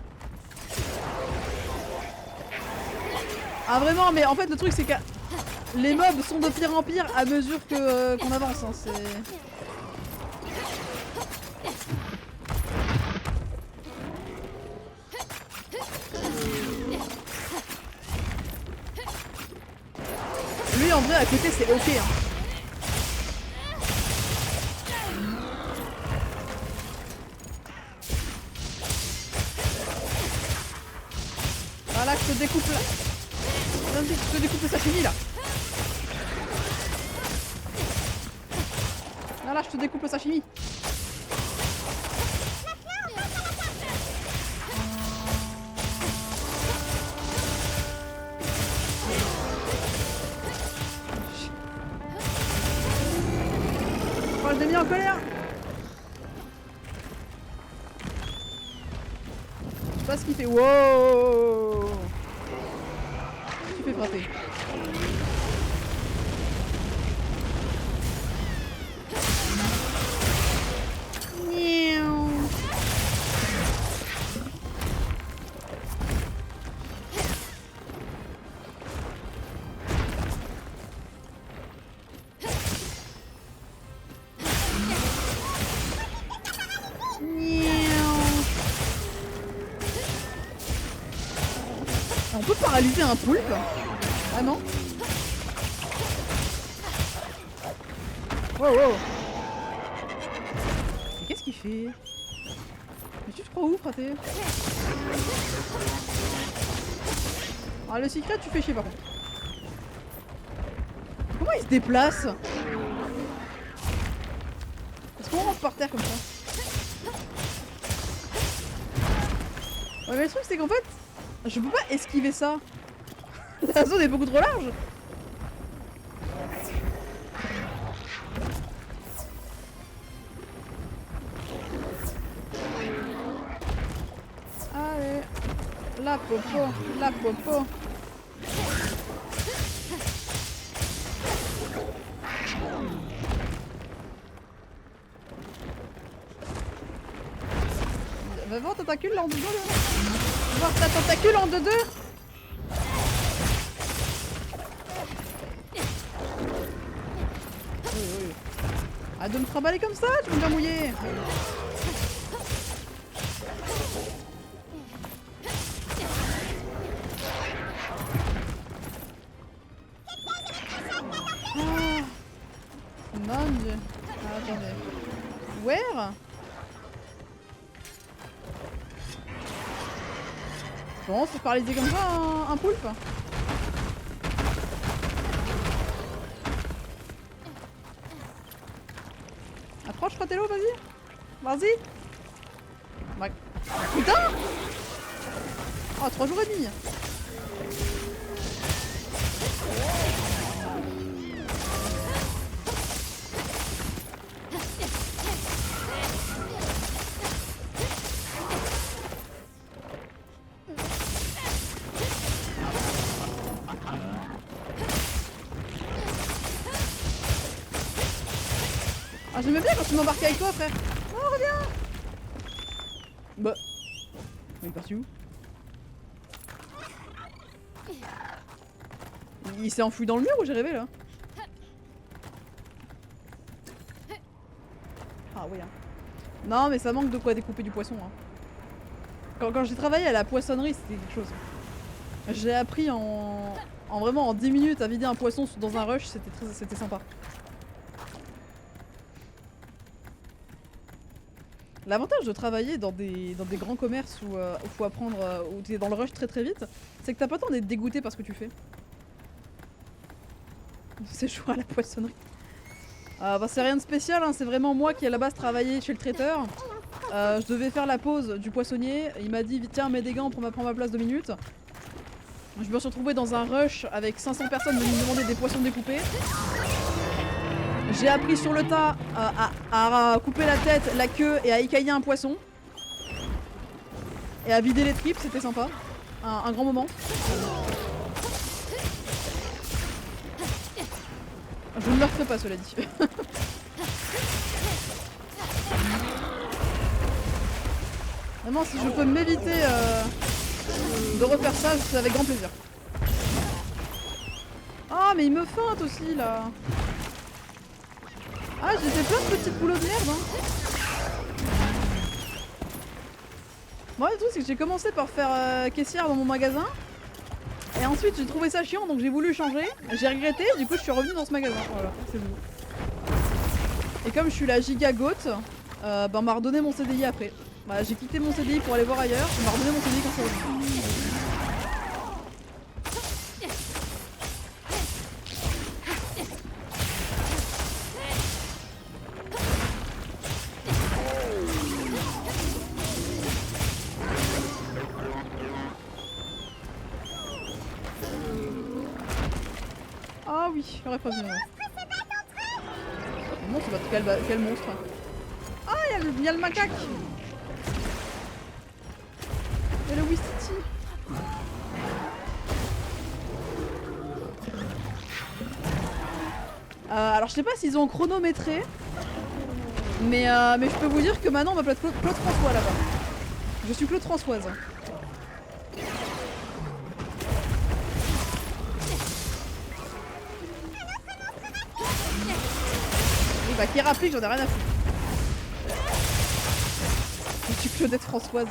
Ah vraiment mais en fait le truc c'est que les mobs sont de pire en pire à mesure que qu'on avance hein, c'est... Lui en vrai à côté c'est ok hein. Voilà que je te découpe là. Vas-y, je te découpe le sashimi là. Là, je te découpe le sashimi. Oh, je l'ai mis en colère. Je sais pas ce qu'il fait. Wow. Tu fais frapper. On peut paralyser un poulpe? Ah non? Wow wow. Mais qu'est-ce qu'il fait? Mais tu te crois où, fraté? Ah le secret tu fais chier par contre. Comment il se déplace? Est-ce qu'on rentre par terre comme ça? Ouais mais le truc c'est qu'en fait je peux pas esquiver ça. La zone est beaucoup trop large. Allez. La popo, la popo. Va voir tentacule là en deux là. Va voir ta tentacule en deux. Oui. Ah de me trimballer comme ça, tu vas me faire mouiller. Mon dieu. Ah, attendez. Where? Bon, faut paralyser comme ça un poulpe. Approche, fratello, vas-y. Vas-y. Bah... Putain! Oh, 3 jours et demi. Ah, j'aimais bien quand tu m'embarquais avec toi, frère. Oh, reviens. Bah. Il est parti où? Il s'est enfoui dans le mur ou j'ai rêvé là? Ah oui. Hein. Non, mais ça manque de quoi découper du poisson. Hein. Quand j'ai travaillé à la poissonnerie, c'était quelque chose. J'ai appris en vraiment en 10 minutes à vider un poisson dans un rush, c'était sympa. L'avantage de travailler dans des grands commerces où il faut apprendre, où tu es dans le rush très très vite, c'est que t'as pas le temps d'être dégoûté par ce que tu fais. C'est chaud à la poissonnerie. Bah, c'est rien de spécial, hein, c'est vraiment moi qui à la base travaillais chez le traiteur. Je devais faire la pause du poissonnier, il m'a dit tiens mets des gants pour prendre ma place 2 minutes. Je me suis retrouvée dans un rush avec 500 personnes venant me demander des poissons découpés. J'ai appris sur le tas à couper la tête, la queue et à écailler un poisson. Et à vider les tripes, c'était sympa. Un grand moment. Je ne le referai pas, cela dit. Vraiment, si je peux m'éviter de refaire ça, c'est avec grand plaisir. Ah, mais il me feinte aussi, là. Ah, j'ai fait plein de petites boulots de merde, hein. Bon, le truc, c'est que j'ai commencé par faire caissière dans mon magasin. Et ensuite, j'ai trouvé ça chiant, donc j'ai voulu changer. J'ai regretté, du coup, je suis revenue dans ce magasin. Voilà, c'est tout. Et comme je suis la giga goat, bah, on m'a redonné mon CDI après. Bah, j'ai quitté mon CDI pour aller voir ailleurs, on m'a redonné mon CDI quand c'est revenu. Ah oui, j'aurais pas vu. Non, c'est pas quel monstre. Ah, il y a le macaque. Il y a le Wistiti. Alors je sais pas s'ils ont chronométré, mais je peux vous dire que maintenant on m'appelle Claude François là-bas. Je suis Claude Françoise. Oui bah qui rapplique, j'en ai rien à foutre. Je suis Claudette Françoise.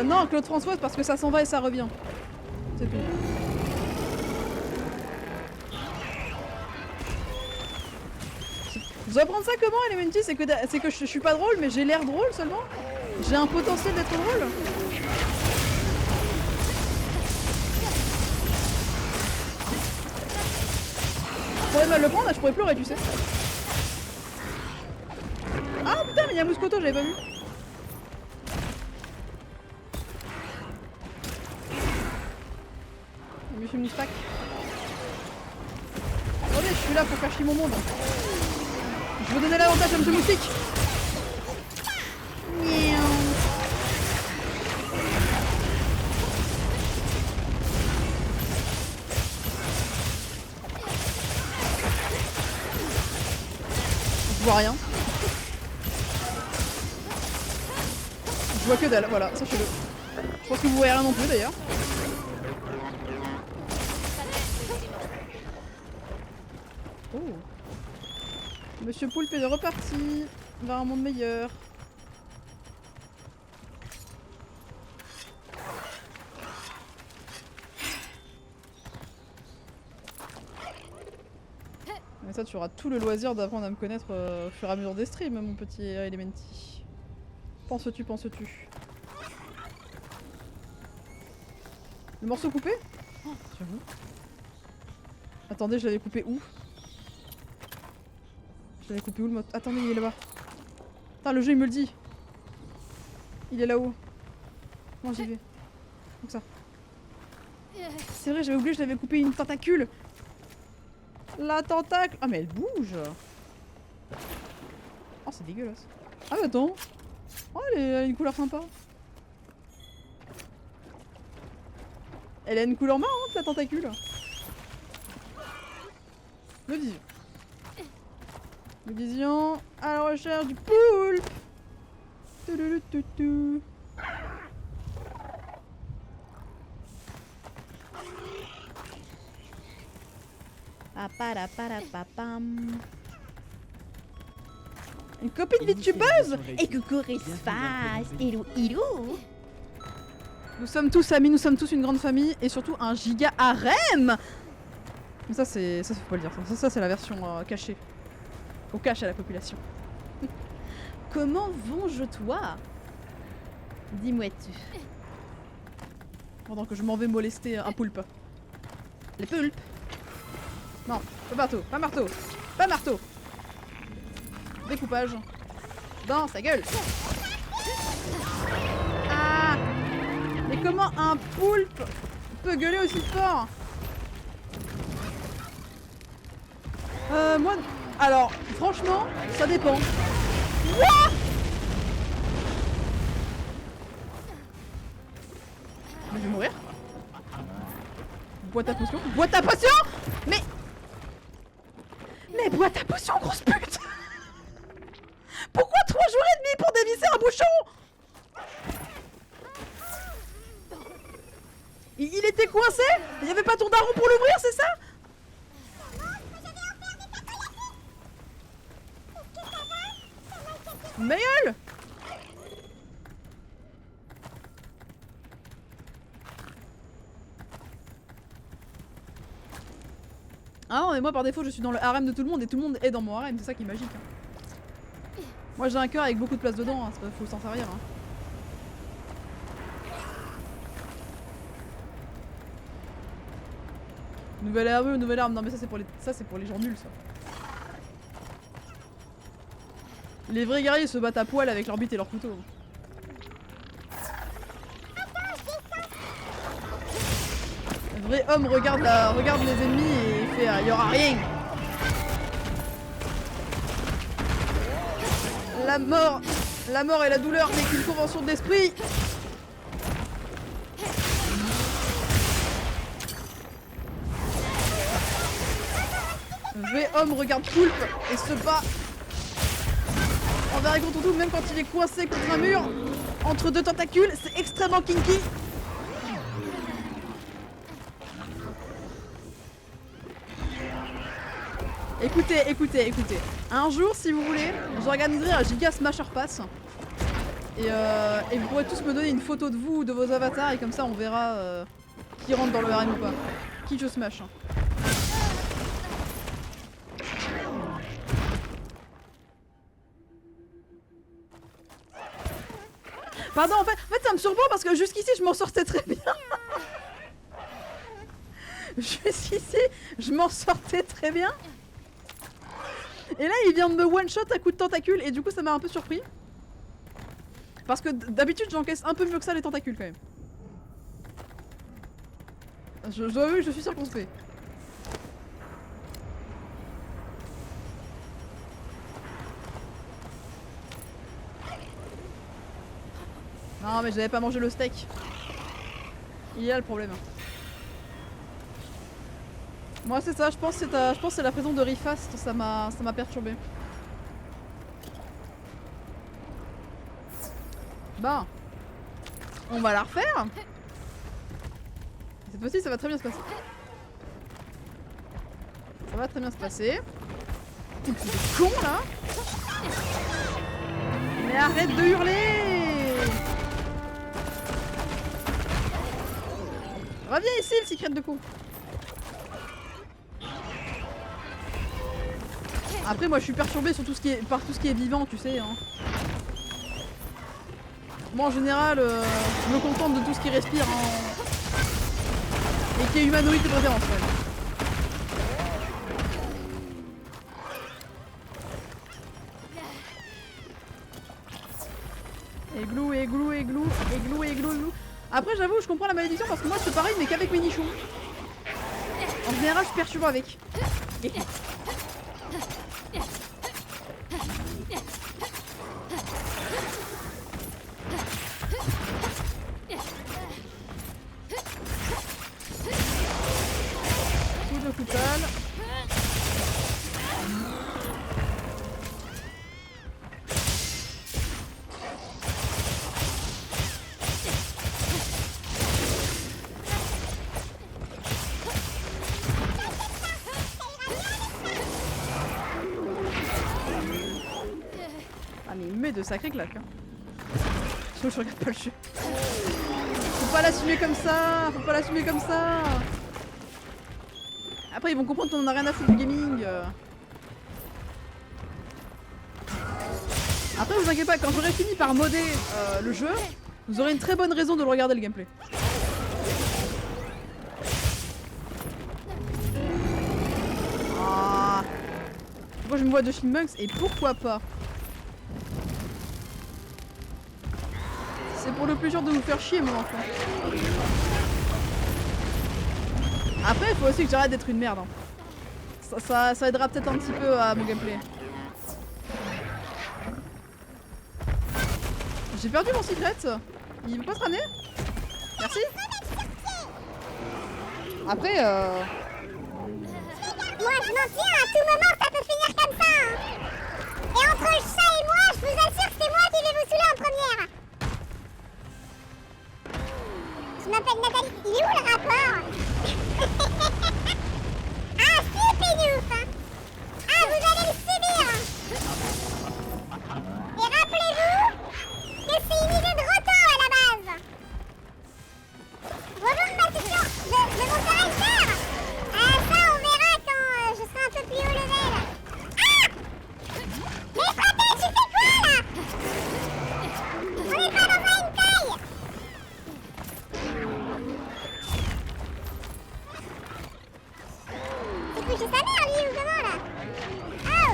Non, Claude Françoise parce que ça s'en va et ça revient. C'est tout. Je dois prendre ça comment, Elementi? C'est que je suis pas drôle, mais j'ai l'air drôle seulement? J'ai un potentiel d'être drôle? Je pourrais mal le prendre, je pourrais pleurer, tu sais. Ah putain, mais il y a Mouscoto, j'avais pas vu. Monsieur Moustac. Attendez, je suis là pour faire chier mon monde. Je veux donner l'avantage à Monsieur Moustique. Je vois rien. Je vois que dalle, voilà, sachez-le. Je pense que vous voyez rien non plus d'ailleurs. Oh. Monsieur Poulpe est de reparti vers un monde meilleur. Mais ça, tu auras tout le loisir d'apprendre à me connaître au fur et à mesure des streams, mon petit Elementi. Penses-tu, penses-tu? Le morceau coupé? Oh, j'avoue. Attendez, je l'avais coupé où? Je l'avais coupé où le mot? Attendez, il est là-bas. Putain, le jeu il me le dit. Il est là-haut. Non, j'y vais. Comme ça. C'est vrai, j'avais oublié, je l'avais coupé une tentacule. La tentacle. Ah mais elle bouge. Oh c'est dégueulasse. Ah mais attends. Oh elle a une couleur sympa. Elle a une couleur marrante la tentacule. Le dision. Le dision à la recherche du poulpe. Touloulouloutou. Une copine VTubeuse. Et coucou Risfas, ilou ilou. Nous sommes tous amis, nous sommes tous une grande famille et surtout un giga harem. Mais ça faut pas le dire, ça c'est la version cachée. Au cache à la population. Comment venge toi? Dis-moi-tu. Pendant que je m'en vais molester un poulpe. Les poulpes. Non, pas marteau, pas marteau, pas marteau. Découpage. Dans sa gueule. Ah. Mais comment un poulpe peut gueuler aussi fort? Moi... Alors, franchement, ça dépend. What? Mais je vais mourir. Bois ta potion. Bois ta potion. Mais bois ta potion, grosse pute. Pourquoi 3 jours et demi pour dévisser un bouchon? Il était coincé? Il n'y avait pas ton daron pour l'ouvrir, c'est ça? Ma gueule! Ah non mais moi par défaut je suis dans le harem de tout le monde et tout le monde est dans mon harem, c'est ça qui est magique. Hein. Moi j'ai un cœur avec beaucoup de place dedans, hein, faut s'en servir. Hein. Nouvelle arme, non mais ça c'est pour les gens nuls ça. Les vrais guerriers se battent à poil avec leur bite et leur couteau. Le vrai homme regarde les ennemis et fait y aura rien. La mort et la douleur n'est qu'une convention d'esprit. Le vrai homme regarde poulpe et se bat envers et contre tout, même quand il est coincé contre un mur, entre 2 tentacules, c'est extrêmement kinky. Écoutez. Un jour, si vous voulez, j'organiserai un giga Smasher Pass. Et vous pourrez tous me donner une photo de vous ou de vos avatars, et comme ça on verra qui rentre dans le harem ou pas. Qui je smash. Pardon, en fait ça me surprend parce que jusqu'ici je m'en sortais très bien. Jusqu'ici je m'en sortais très bien. Et là il vient de me one shot à coup de tentacule et du coup ça m'a un peu surpris. Parce que d'habitude j'encaisse un peu mieux que ça les tentacules quand même. Je dois avouer que je suis circonspect. Non mais j'avais pas mangé le steak. Il y a le problème. Moi c'est ça, je pense que c'est la présence de Rifast, ça m'a perturbé. Bon. On va la refaire. Cette fois-ci ça va très bien se passer. Ça va très bien se passer. T'es con là. Mais arrête de hurler. Reviens ici le secret de con. Après moi je suis perturbée sur par tout ce qui est vivant, tu sais. Hein. Moi en général, je me contente de tout ce qui respire et qui est humanoïde de préférence. Ouais. Églou. Après j'avoue je comprends la malédiction parce que moi je fais pareil mais qu'avec mes nichons. En général je suis perturbée avec. Coup de coutal. Ah mais il met de sacrés claques hein. Je regarde pas le jeu. Faut pas l'assumer comme ça. Faut pas l'assumer comme ça. Après ils vont comprendre qu'on en a rien à foutre du gaming. Après vous inquiétez pas, quand j'aurai fini par modder le jeu, vous aurez une très bonne raison de le regarder le gameplay. Ah. Moi je me vois de Chipmunks et pourquoi pas. C'est pour le plaisir de vous faire chier mon enfant. Après il faut aussi que j'arrête d'être une merde hein. Ça aidera peut-être un petit peu à mon gameplay. J'ai perdu mon secret. Il veut pas se ramener? Merci. Après Moi, je m'en tiens, à tout moment, ça peut finir comme ça. Hein. Et entre le chat et moi, je vous assure que c'est moi qui vais vous saouler en première. Je m'appelle Nathalie. Il est où le rapport? Ah, si, Pénouf. Ah, vous allez le subir. Et rappelez-vous que c'est une idée de Roto à la base. Bonjour, ma question de mon caractère. Ça, on verra quand je serai un peu plus haut level. Ah! Mais Fratel, tu fais quoi là? On n'est pas dans un hentai. C'est couché sa mère lui ou comment là? Oh!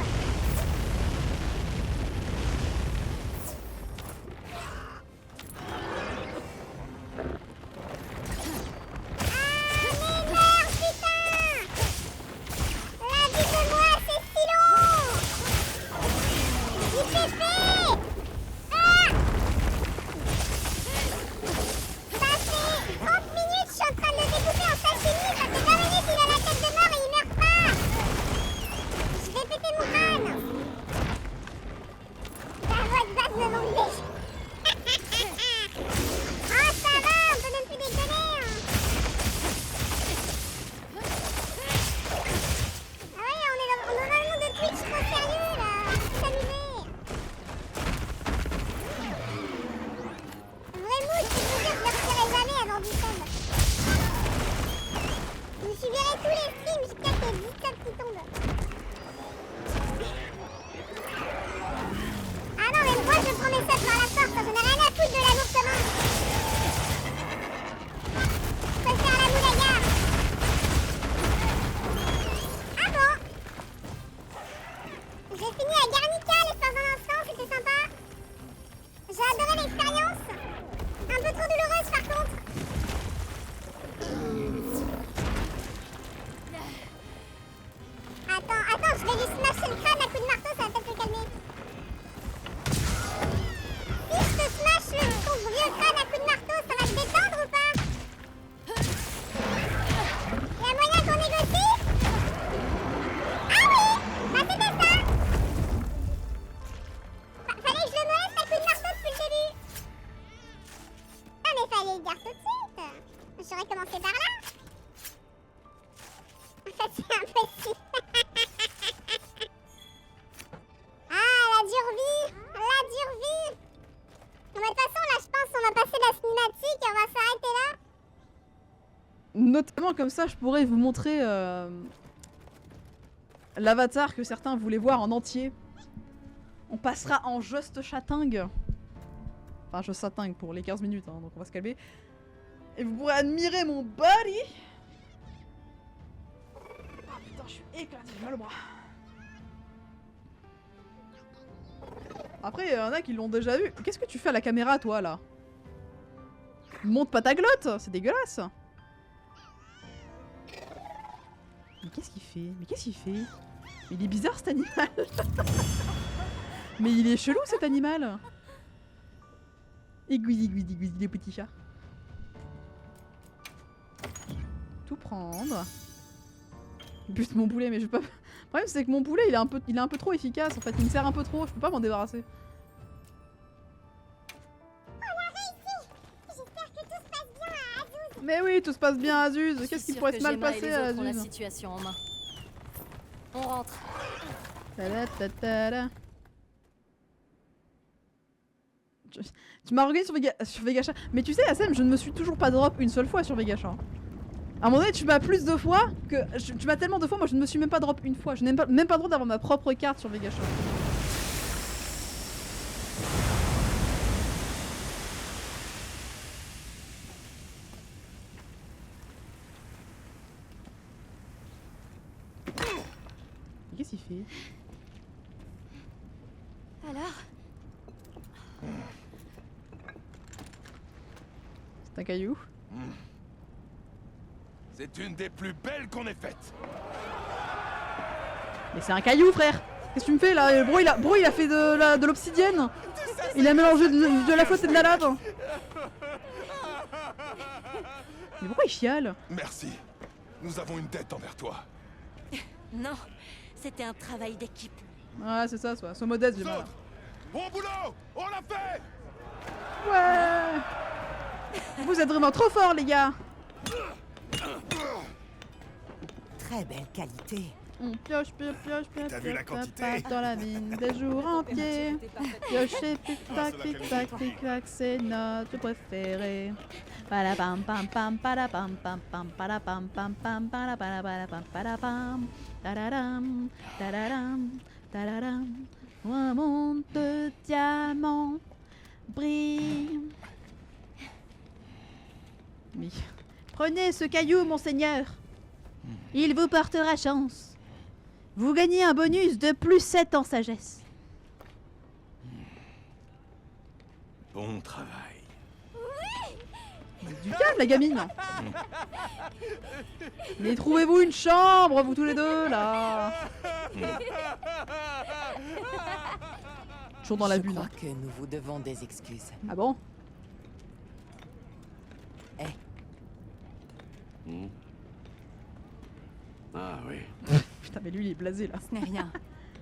Notamment comme ça, je pourrais vous montrer l'avatar que certains voulaient voir en entier. On passera en juste châtingue. Enfin, je châtingue pour les 15 minutes, hein, donc on va se calmer. Et vous pourrez admirer mon body. Oh putain, je suis éclaté, j'ai mal au bras. Après, il y en a qui l'ont déjà vu. Qu'est-ce que tu fais à la caméra, toi, là? Monte pas ta glotte, c'est dégueulasse. qu'est-ce qu'il fait? Mais qu'est-ce qu'il fait? Mais il est bizarre cet animal. Mais il est chelou cet animal. Égouzi, les petits chats. Tout prendre. Bute mon poulet, mais je peux pas. Le problème c'est que mon poulet il est un peu trop efficace en fait, il me sert un peu trop, je peux pas m'en débarrasser. Mais oui, tout se passe bien à Azuz. Qu'est-ce qui pourrait se mal passer à la Azuz? situation en main. On rentre. Ta-da-ta-ta-da. Tu m'as regardé sur Vegasha. Mais tu sais, Assem, je ne me suis toujours pas drop une seule fois sur Vegasha. À un moment donné, tu m'as plus de fois que. Tu m'as tellement de fois, moi je ne me suis même pas drop une fois. Je n'ai même pas le droit d'avoir ma propre carte sur Vegasha. Qu'est-ce qu'il fait? Alors? C'est un caillou? C'est une des plus belles qu'on ait faites. Mais c'est un caillou, frère! Qu'est-ce que tu me fais là? Bro, il a fait de l'obsidienne! Il a mélangé de la flotte et de la lave! Mais pourquoi il chiale? Merci. Nous avons une dette envers toi. Non, c'était un travail d'équipe. Ouais, c'est ça, sois modeste, j'ai mal. Bon boulot! On l'a fait! Ouais! Vous êtes vraiment trop forts, les gars! Très belle qualité. On pioche, T'as vu la quantité? dans la mine des jours entiers. Piocher, tic-tac, tic-tac, tic-tac, c'est notre préféré. Padapam pam pam, padapam pam pam, padapam pam pam, padapam padapam, tadadam, tadadam, tadadam. Un monde de diamants brille. Oui. Prenez ce caillou, monseigneur. Il vous portera chance. Vous gagnez un bonus de plus 7 en sagesse. Bon travail. Du calme, la gamine. Mais trouvez-vous une chambre, vous tous les deux, là. Toujours dans la Je bulle. crois que nous vous devons des excuses. Ah bon? Ah oui. Putain, mais lui, il est blasé, là. Ce n'est rien.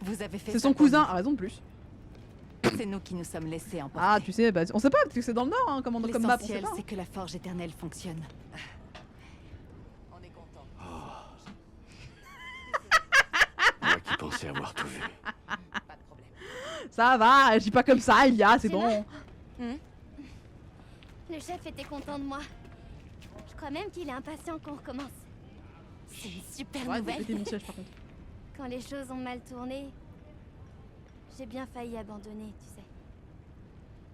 Vous avez fait C'est ça son pour cousin, nous. a raison de plus. C'est nous qui nous sommes laissés emporter. Ah, tu sais, bah, on sait pas, parce que c'est dans le nord, hein, comme map, on sait L'essentiel, pas. c'est que la forge éternelle fonctionne. On est content. Moi qui pensais avoir tout vu. Pas de problème. Ça va, je dis pas comme ça, Elia, c'est bon. Le chef était content de moi. Je crois même qu'il est impatient qu'on recommence. C'est une super Ouais, nouvelle. c'était mon siège, par contre. Quand les choses ont mal tourné, j'ai bien failli abandonner, tu sais.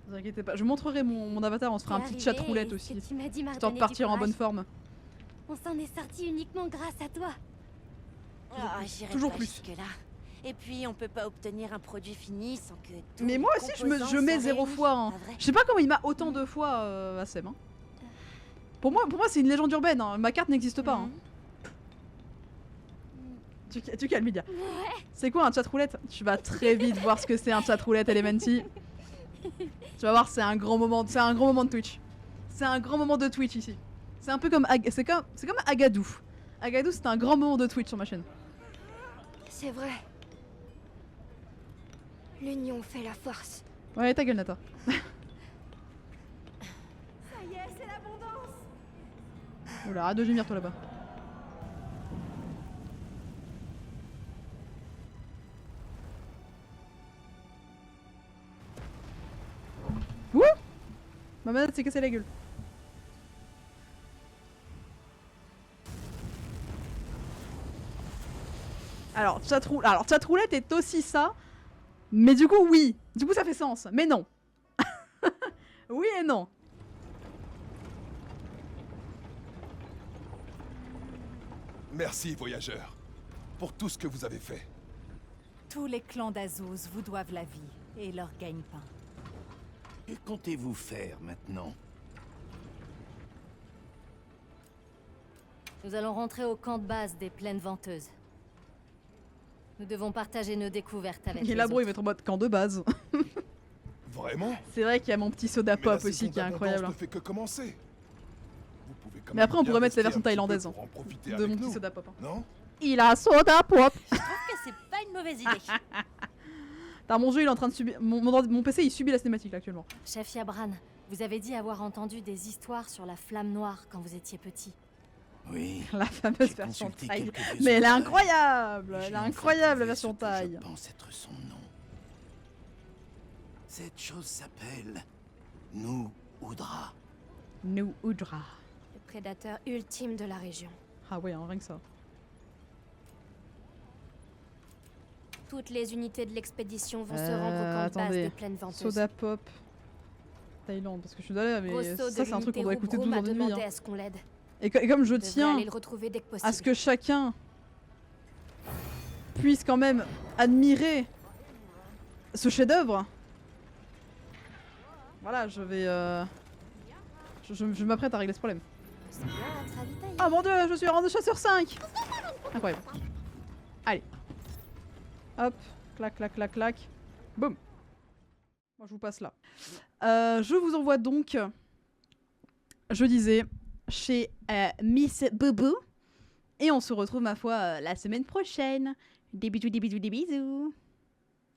Ne vous inquiétez pas, je montrerai mon avatar, on se fera un T'es petit chat arrivé roulette et aussi. ce que tu m'as dit m'a Histoire de redonné partir du en bonne courage. forme. On s'en est sorti uniquement grâce à toi. Ah, j'irai Toujours pas plus. jusque-là. Et puis, on peut pas obtenir un produit fini sans que tous Mais les moi aussi, je composants mets soient 0 réunis, fois. Hein. pas vrai? Je sais pas comment il m'a autant de fois, Assem. Hein. Pour moi c'est une légende urbaine, hein. Ma carte n'existe pas. Hein. Tu calmes, Lydia. C'est quoi un chat roulette? Tu vas très vite voir ce que c'est un chat roulette, Elementi. Tu vas voir, c'est un grand moment de Twitch. C'est un grand moment de Twitch ici. C'est un peu comme c'est comme Agadou. Agadou, c'est un grand moment de Twitch sur ma chaîne. C'est vrai. L'union fait la force. Ouais, ta gueule, Nata. Ça y est, c'est l'abondance. Oula, arrête de gémir toi là-bas. Ouh! Ma manette s'est cassée la gueule. Alors, chatroulette est aussi ça. Mais du coup, oui. Du coup, ça fait sens. Mais non. Oui et non. Merci, voyageurs, pour tout ce que vous avez fait. Tous les clans d'Azuz vous doivent la vie et leur gagne-pain. Que comptez-vous faire maintenant? Nous allons rentrer au camp de base des Plaines Venteuses. Nous devons partager nos découvertes avec Et les là, bro, il autres. va être en mode camp de base. Vraiment? C'est vrai qu'il y a mon petit soda Mais la pop aussi saison qui est d'abondance incroyable. ne fait que commencer. Vous pouvez quand Mais même après, on bien pourrait mettre la rester version un petit peu thaïlandaise pour en profiter de avec mon petit nous, soda pop. non? Il a soda pop. Je trouve que c'est pas une mauvaise idée. Putain, mon jeu, il est en train de subir. Mon PC, il subit la cinématique là actuellement. Chef Yabran, vous avez dit avoir entendu des histoires sur la flamme noire quand vous étiez petit. Oui. La fameuse J'ai version consulté thaï. quelques vieux Mais elle est ouvrages, incroyable. et Elle j'ai est enfin incroyable la trouvé version ce que thaï. Je pense être son nom. Cette chose s'appelle Nu Udra. Nu Udra. Le prédateur ultime de la région. Ah ouais, hein, rien que ça. Toutes les unités de l'expédition vont se rendre au camp de base Attendez. des Plaines Venteuses. Soda pop. Thaïlande, parce que je suis désolée, mais Rosso ça c'est un truc qu'on doit écouter 12 m'a ans de nuit. demandé Hein. à ce qu'on l'aide. Et comme je Je devrais tiens aller le retrouver dès que possible. à ce que chacun puisse quand même admirer ce chef-d'œuvre. Voilà, je vais. Je m'apprête à régler ce problème. C'est bien être ravitaillé. Ah mon dieu, je suis rang de chasseur 5. Incroyable. Allez. Hop, clac, clac, clac, clac. Boum. Moi je vous passe là. Je vous envoie donc, je disais, chez Miss Boubou. Et on se retrouve, ma foi, la semaine prochaine. Des bisous, des bisous, des bisous.